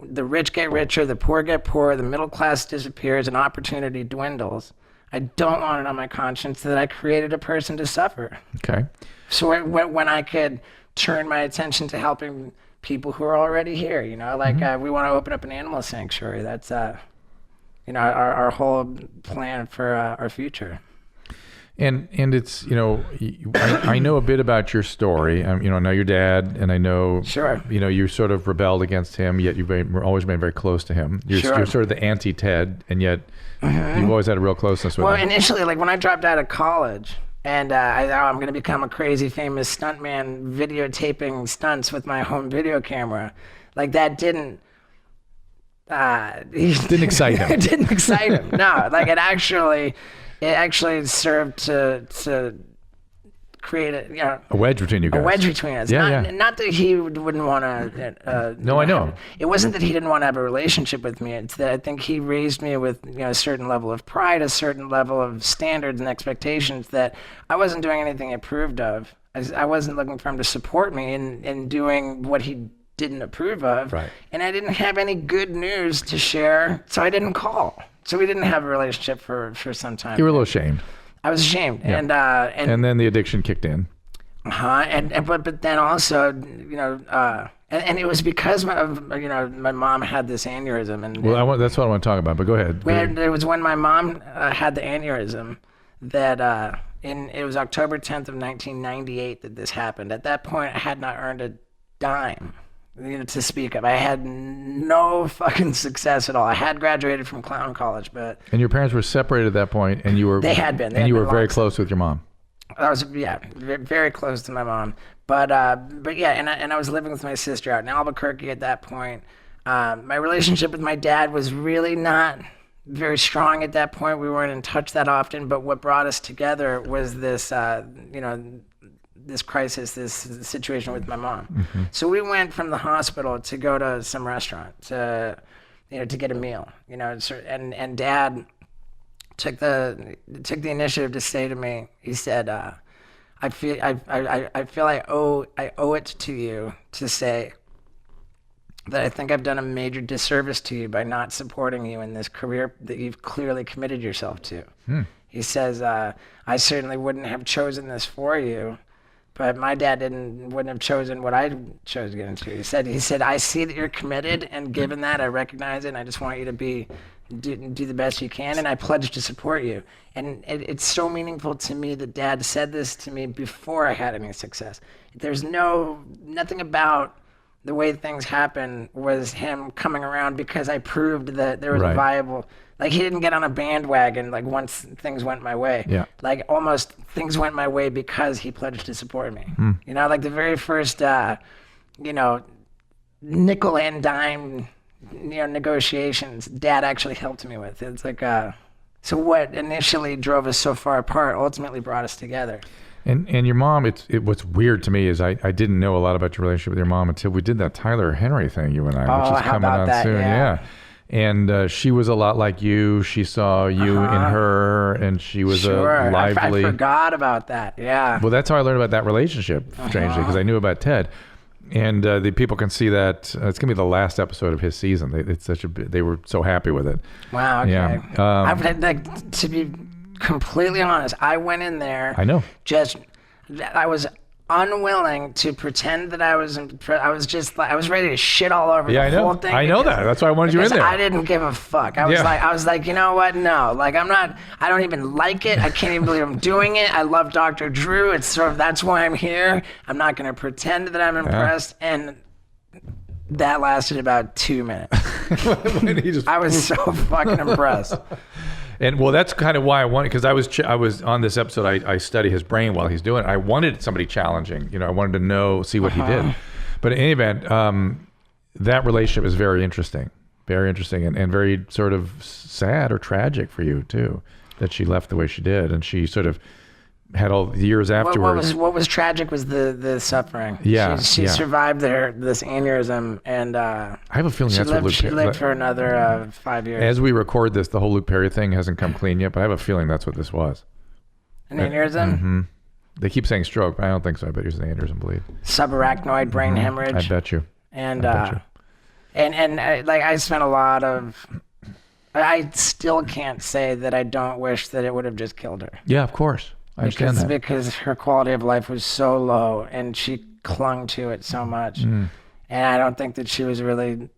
the rich get richer, the poor get poorer, the middle class disappears, and opportunity dwindles, I don't want it on my conscience that I created a person to suffer. Okay. So when I could turn my attention to helping people who are already here, we want to open up an animal sanctuary. That's our whole plan for our future. And it's I know a bit about your story. I know your dad, and I know sure. You sort of rebelled against him, yet you've always been very close to him. You're sort of the anti-Ted, and yet you've always had a real closeness with him. Well, initially, when I dropped out of college. And I'm going to become a crazy famous stuntman videotaping stunts with my home video camera. That didn't... didn't excite him. It didn't excite him. No, it actually served to create a wedge between you guys. A wedge between us. Not that he wouldn't want to. No, I know. It wasn't that he didn't want to have a relationship with me. It's that I think he raised me with a certain level of pride, a certain level of standards and expectations that I wasn't doing anything I approved of. I wasn't looking for him to support me in doing what he didn't approve of. Right. And I didn't have any good news to share, so I didn't call. So we didn't have a relationship for some time. You were a little ashamed. I was ashamed. Yeah. And then the addiction kicked in. But then also, and it was because my mom had this aneurysm. And Well, that's what I want to talk about, but go ahead. it was when my mom had the aneurysm that it was October 10th of 1998 that this happened. At that point, I had not earned a dime, to speak of. I had no fucking success at all. I had graduated from clown college, but And your parents were separated at that point, and you were They had been. They and had you been were very long close with your mom. I was very close to my mom, but yeah, and I was living with my sister out in Albuquerque at that point. My relationship with my dad was really not very strong at that point. We weren't in touch that often, but what brought us together was this this crisis, this situation with my mom. Mm-hmm. So we went from the hospital to go to some restaurant to get a meal, and Dad took the initiative to say to me, he said, I feel I owe it to you to say that I think I've done a major disservice to you by not supporting you in this career that you've clearly committed yourself to. He says, I certainly wouldn't have chosen this for you, but my dad wouldn't have chosen what I chose to get into. He said, I see that you're committed, and given that, I recognize it, and I just want you to do the best you can, and I pledge to support you. And it's so meaningful to me that Dad said this to me before I had any success. There's nothing about the way things happen was him coming around because I proved that there was a viable, like he didn't get on a bandwagon like once things went my way. Yeah. Like almost things went my way because he pledged to support me. Like the very first, nickel and dime, negotiations Dad actually helped me with. It's like, so what initially drove us so far apart ultimately brought us together. And your mom, what's weird to me is I didn't know a lot about your relationship with your mom until we did that Tyler Henry thing, you and I, which is how coming about on that? soon. Yeah. And she was a lot like you. She saw you in her, and she was a lively. I forgot about that. Yeah. Well, that's how I learned about that relationship, strangely, because I knew about Ted. And the people can see that it's gonna be the last episode of his season. They were so happy with it. Wow. Okay. Yeah. To be completely honest, I went in there. I know. I was unwilling to pretend that I was ready to shit all over the whole thing. I know that. That's why I wanted you in there. I didn't give a fuck. I was like, you know what? No, like I don't even like it. I can't even believe I'm doing it. I love Dr. Drew. It's that's why I'm here. I'm not going to pretend that I'm impressed. And that lasted about 2 minutes. I was so fucking impressed. And well, that's kind of why I wanted, because I was on this episode. I study his brain while he's doing it. I wanted somebody challenging. I wanted to see what he did. But in any event, that relationship is very interesting, and very sort of sad or tragic for you too, that she left the way she did, and she sort of had all the years afterwards. What was tragic was the suffering. Yeah, she survived this aneurysm, and I have a feeling that's what Luke she lived for another 5 years. As we record this, the whole Luke Perry thing hasn't come clean yet, but I have a feeling that's what this was. An aneurysm? Mm-hmm. They keep saying stroke, but I don't think so. I bet it was an aneurysm bleed. Subarachnoid brain hemorrhage. I bet you. And I spent a lot of. I still can't say that I don't wish that it would have just killed her. Yeah, of course. I understand that. Because her quality of life was so low, and she clung to it so much. And I don't think that she was really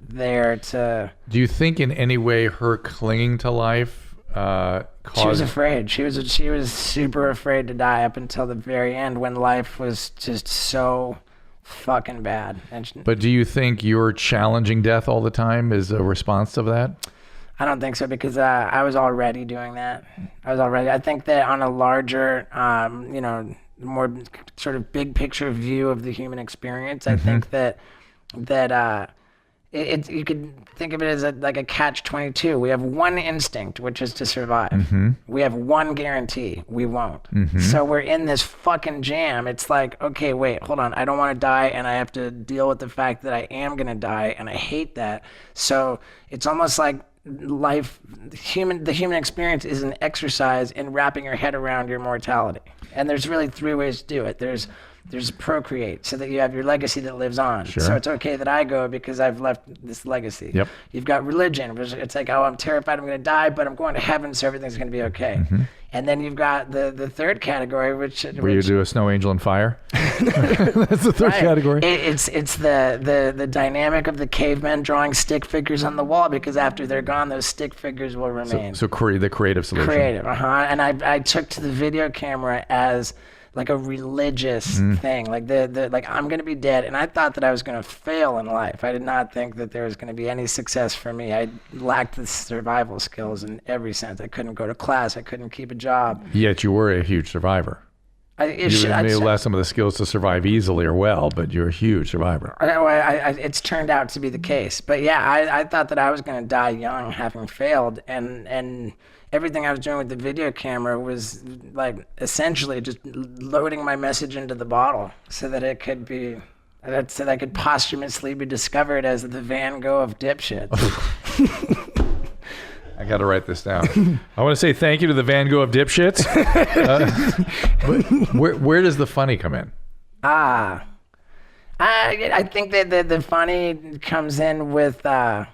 there to. Do you think in any way her clinging to life caused? She was afraid. She was super afraid to die up until the very end, when life was just so fucking bad. But do you think your challenging death all the time is a response to that? I don't think so, because I was already doing that. I think that on a larger, more sort of big picture view of the human experience, I think that you could think of it as like a catch-22. We have one instinct, which is to survive. We have one guarantee: we won't. So we're in this fucking jam. It's like, okay, wait, hold on. I don't want to die, and I have to deal with the fact that I am going to die, and I hate that. So it's almost like life, the human experience is an exercise in wrapping your head around your mortality. And there's really 3 ways to do it. There's procreate, so that you have your legacy that lives on. Sure. So it's okay that I go because I've left this legacy. Yep. You've got religion, which it's like, oh, I'm terrified I'm going to die, but I'm going to heaven, so everything's going to be okay. And then you've got the third category, Where you do a snow angel and fire. That's the third category. It's the dynamic of the cavemen drawing stick figures on the wall, because after they're gone, those stick figures will remain. So the creative solution. Creative, And I took to the video camera as like a religious thing, like like I'm gonna be dead, and I thought that I was gonna fail in life. I did not think that there was gonna be any success for me. I lacked the survival skills in every sense. I couldn't go to class. I couldn't keep a job. Yet you were a huge survivor. You may have lost some of the skills to survive easily or well, but you're a huge survivor. It's turned out to be the case. But yeah, I thought that I was going to die young, having failed, and everything I was doing with the video camera was like essentially just loading my message into the bottle so that it could be, so that I could posthumously be discovered as the Van Gogh of dipshits. I got to write this down. I want to say thank you to the Van Gogh of dipshits. But where does the funny come in? I think that the funny comes in with I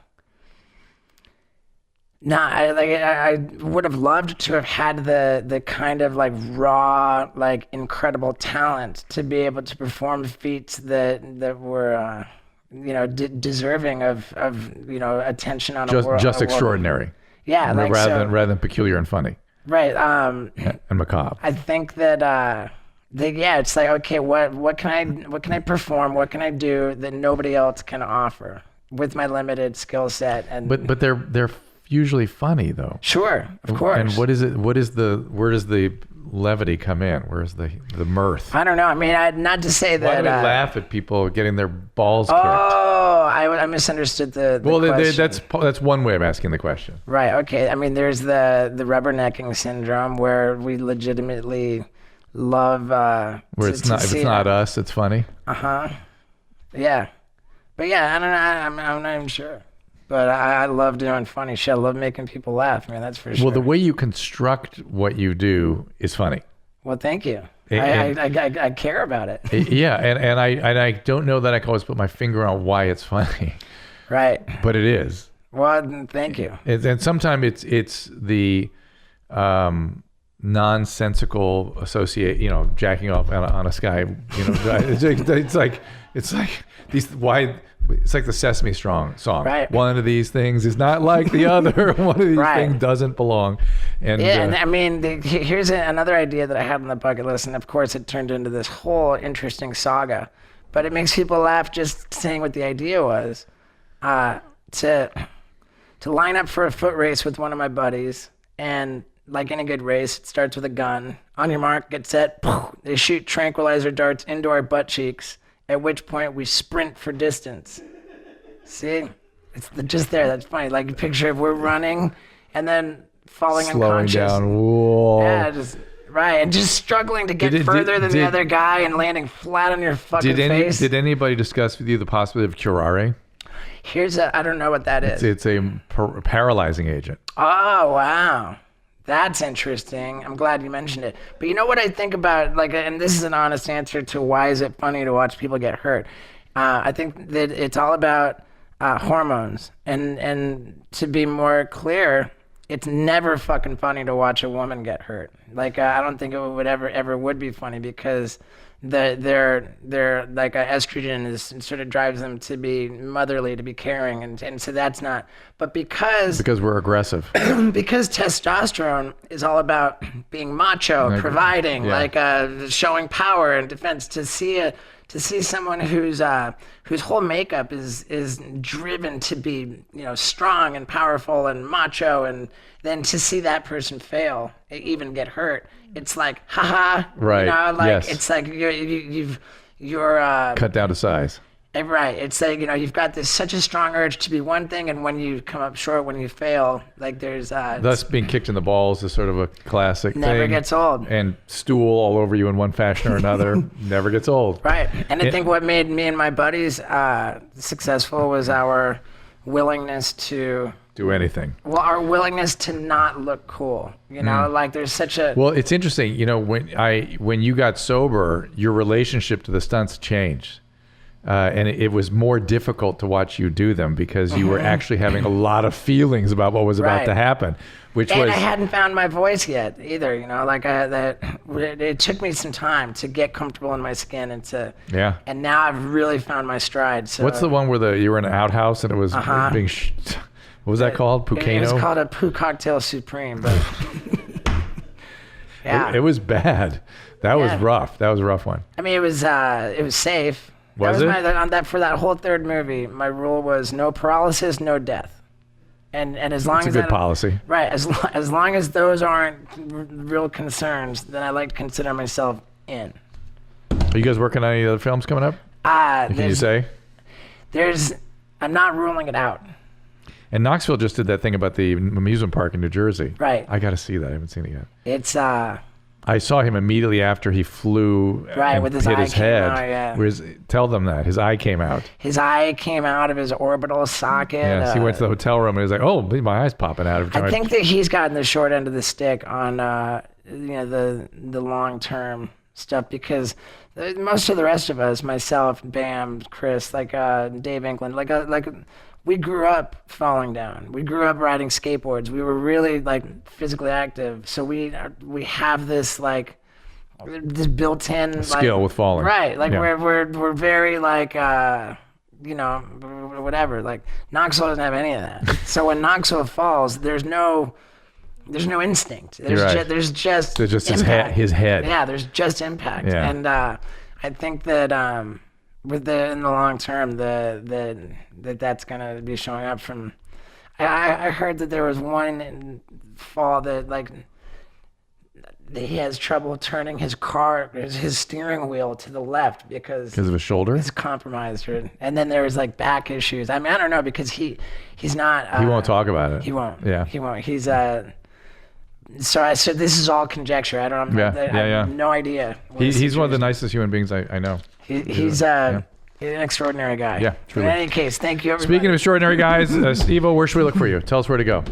would have loved to have had the kind of like raw, like incredible talent to be able to perform feats that were deserving of attention on a world. Just extraordinary. Yeah, rather than peculiar and funny. Right. And macabre. I think that it's like, okay, what can I perform? What can I do that nobody else can offer with my limited skill set? And but they're usually funny though. Sure, of course. And where does the levity come in? Where's the mirth? I don't know. I mean, not to say that. Why do we laugh at people getting their balls kicked? Oh, I misunderstood the question. That's one way of asking the question. Right. Okay. I mean, there's the rubbernecking syndrome where we legitimately love. Where if it's not us, it's funny. Yeah. But yeah, I don't know. I'm not even sure. But I love doing funny shit. I love making people laugh. I mean, that's for sure. Well, the way you construct what you do is funny. Well, thank you. I care about it. Yeah, and I don't know that I can always put my finger on why it's funny. Right. But it is. Well, thank you. And sometimes it's the nonsensical associate, jacking off on a sky. It's like these why. It's like the Sesame song. Right. One of these things is not like the other. One of these things doesn't belong. And and I mean, here's another idea that I had on the bucket list, and of course it turned into this whole interesting saga. But it makes people laugh just saying what the idea was. To line up for a foot race with one of my buddies, and like any good race, it starts with a gun. On your mark, get set. They shoot tranquilizer darts into our butt cheeks. At which point we sprint for distance. See? It's just there. That's funny. Like a picture of we're running and then falling slowing unconscious. Down. Whoa. Yeah, and just struggling to get further than the other guy and landing flat on your fucking face. Did anybody discuss with you the possibility of curare? I don't know what that is. It's a paralyzing agent. Oh, wow. That's interesting. I'm glad you mentioned it. But you know what I think about, and this is an honest answer to why is it funny to watch people get hurt. I think that it's all about hormones. And to be more clear, it's never fucking funny to watch a woman get hurt. I don't think it would ever would be funny because their estrogen is sort of drives them to be motherly, to be caring, and so that's not. But because we're aggressive, because testosterone is all about being macho, providing, showing power and defense. To see someone whose whole makeup is driven to be strong and powerful and macho, and then to see that person fail, even get hurt, it's like, haha, right? Yes. It's like you're cut down to size. Right. It's like, you've got such a strong urge to be one thing, and when you come up short, when you fail, there's thus being kicked in the balls is sort of a classic never thing. Gets old. And stool all over you in one fashion or another never gets old. Right. And I think what made me and my buddies successful was our willingness to Do anything. Well, our willingness to not look cool, like there's such a. Well, it's interesting, when you got sober, your relationship to the stunts changed. And it was more difficult to watch you do them because you were actually having a lot of feelings about what was about to happen, I hadn't found my voice yet either. It took me some time to get comfortable in my skin and now I've really found my stride. So what's the one where you were in an outhouse and it was being what was that called? Pucano? It was called a Poo Cocktail Supreme, but it was bad. That was rough. That was a rough one. I mean, it was safe. Was it? For that whole third movie, my rule was no paralysis, no death. And as long That's as a good policy. Right. As long as those aren't real concerns, then I like to consider myself in. Are you guys working on any other films coming up? Can you say? I'm not ruling it out. And Knoxville just did that thing about the amusement park in New Jersey. Right. I got to see that. I haven't seen it yet. It's I saw him immediately after he flew and with his hit eye his came head. out, Tell them that. His eye came out. His eye came out of his orbital socket. Yes, he went to the hotel room and he was like, oh, my eye's popping out of it. I think that he's gotten the short end of the stick on the long-term stuff because most of the rest of us, myself, Bam, Chris, Dave England, we grew up falling down. We grew up riding skateboards. We were really physically active. So we have this this built-in skill with falling. Right. We're very whatever. Knoxville doesn't have any of that. So when Knoxville falls, there's no instinct. There's just impact. his head. Yeah, there's just impact. Yeah. And I think that in the long term, that's gonna be showing up from. I heard that there was one fall that he has trouble turning his steering wheel to the left because of his shoulder. It's compromised, and then there was back issues. I mean, I don't know because he's not. He won't talk about it. He won't. Yeah. He won't. He's So I said, this is all conjecture. I have no idea. He's one of the nicest human beings I know. He's an extraordinary guy. Yeah, truly. In any case, thank you, everybody. Speaking of extraordinary guys, Steve-O, where should we look for you? Tell us where to go.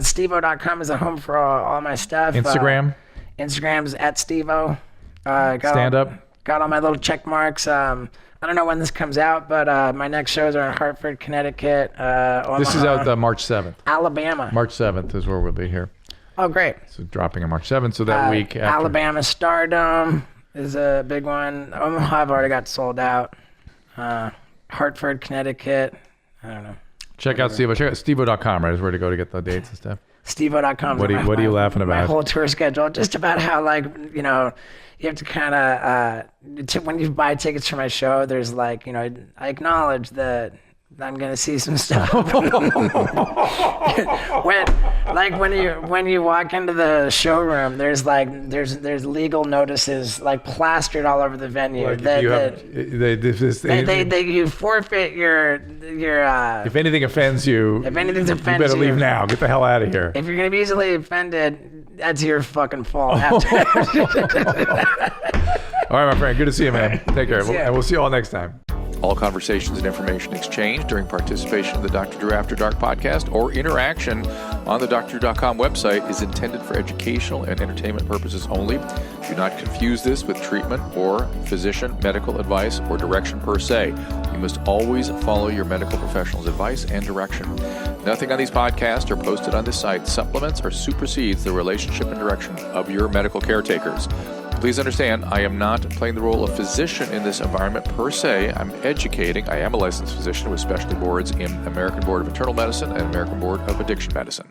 Steve-O.com is a home for all my stuff. Instagram? Instagram's at Steve-O. Stand up? Got all my little check marks. I don't know when this comes out, but my next shows are in Hartford, Connecticut, Omaha. This is out March 7th. Alabama. March 7th is where we'll be here. Oh, great. So dropping on March 7th, so that week after. Alabama Stardome is a big one. Omaha, I've already got sold out. Hartford, Connecticut. I don't know. Check out Steve-O. Check out Steve-O.com, right? Is where to go to get the dates and stuff. Steve-O.com. What are you laughing about? My whole tour schedule. Just about how, you have to kind of, when you buy tickets for my show, there's I acknowledge that I'm gonna see some stuff. when you walk into the showroom, there's legal notices plastered all over the venue. You forfeit your. If anything offends you, you better leave now. Get the hell out of here. If you're gonna be easily offended, that's your fucking fault. All right, my friend. Good to see you, man. Take care. And we'll see you all next time. All conversations and information exchanged during participation in the Dr. Drew After Dark podcast or interaction on the drdrew.com website is intended for educational and entertainment purposes only. Do not confuse this with treatment or physician medical advice or direction per se. You must always follow your medical professional's advice and direction. Nothing on these podcasts or posted on this site supplements or supersedes the relationship and direction of your medical caretakers. Please understand, I am not playing the role of physician in this environment per se. I'm educating. I am a licensed physician with specialty boards in American Board of Internal Medicine and American Board of Addiction Medicine.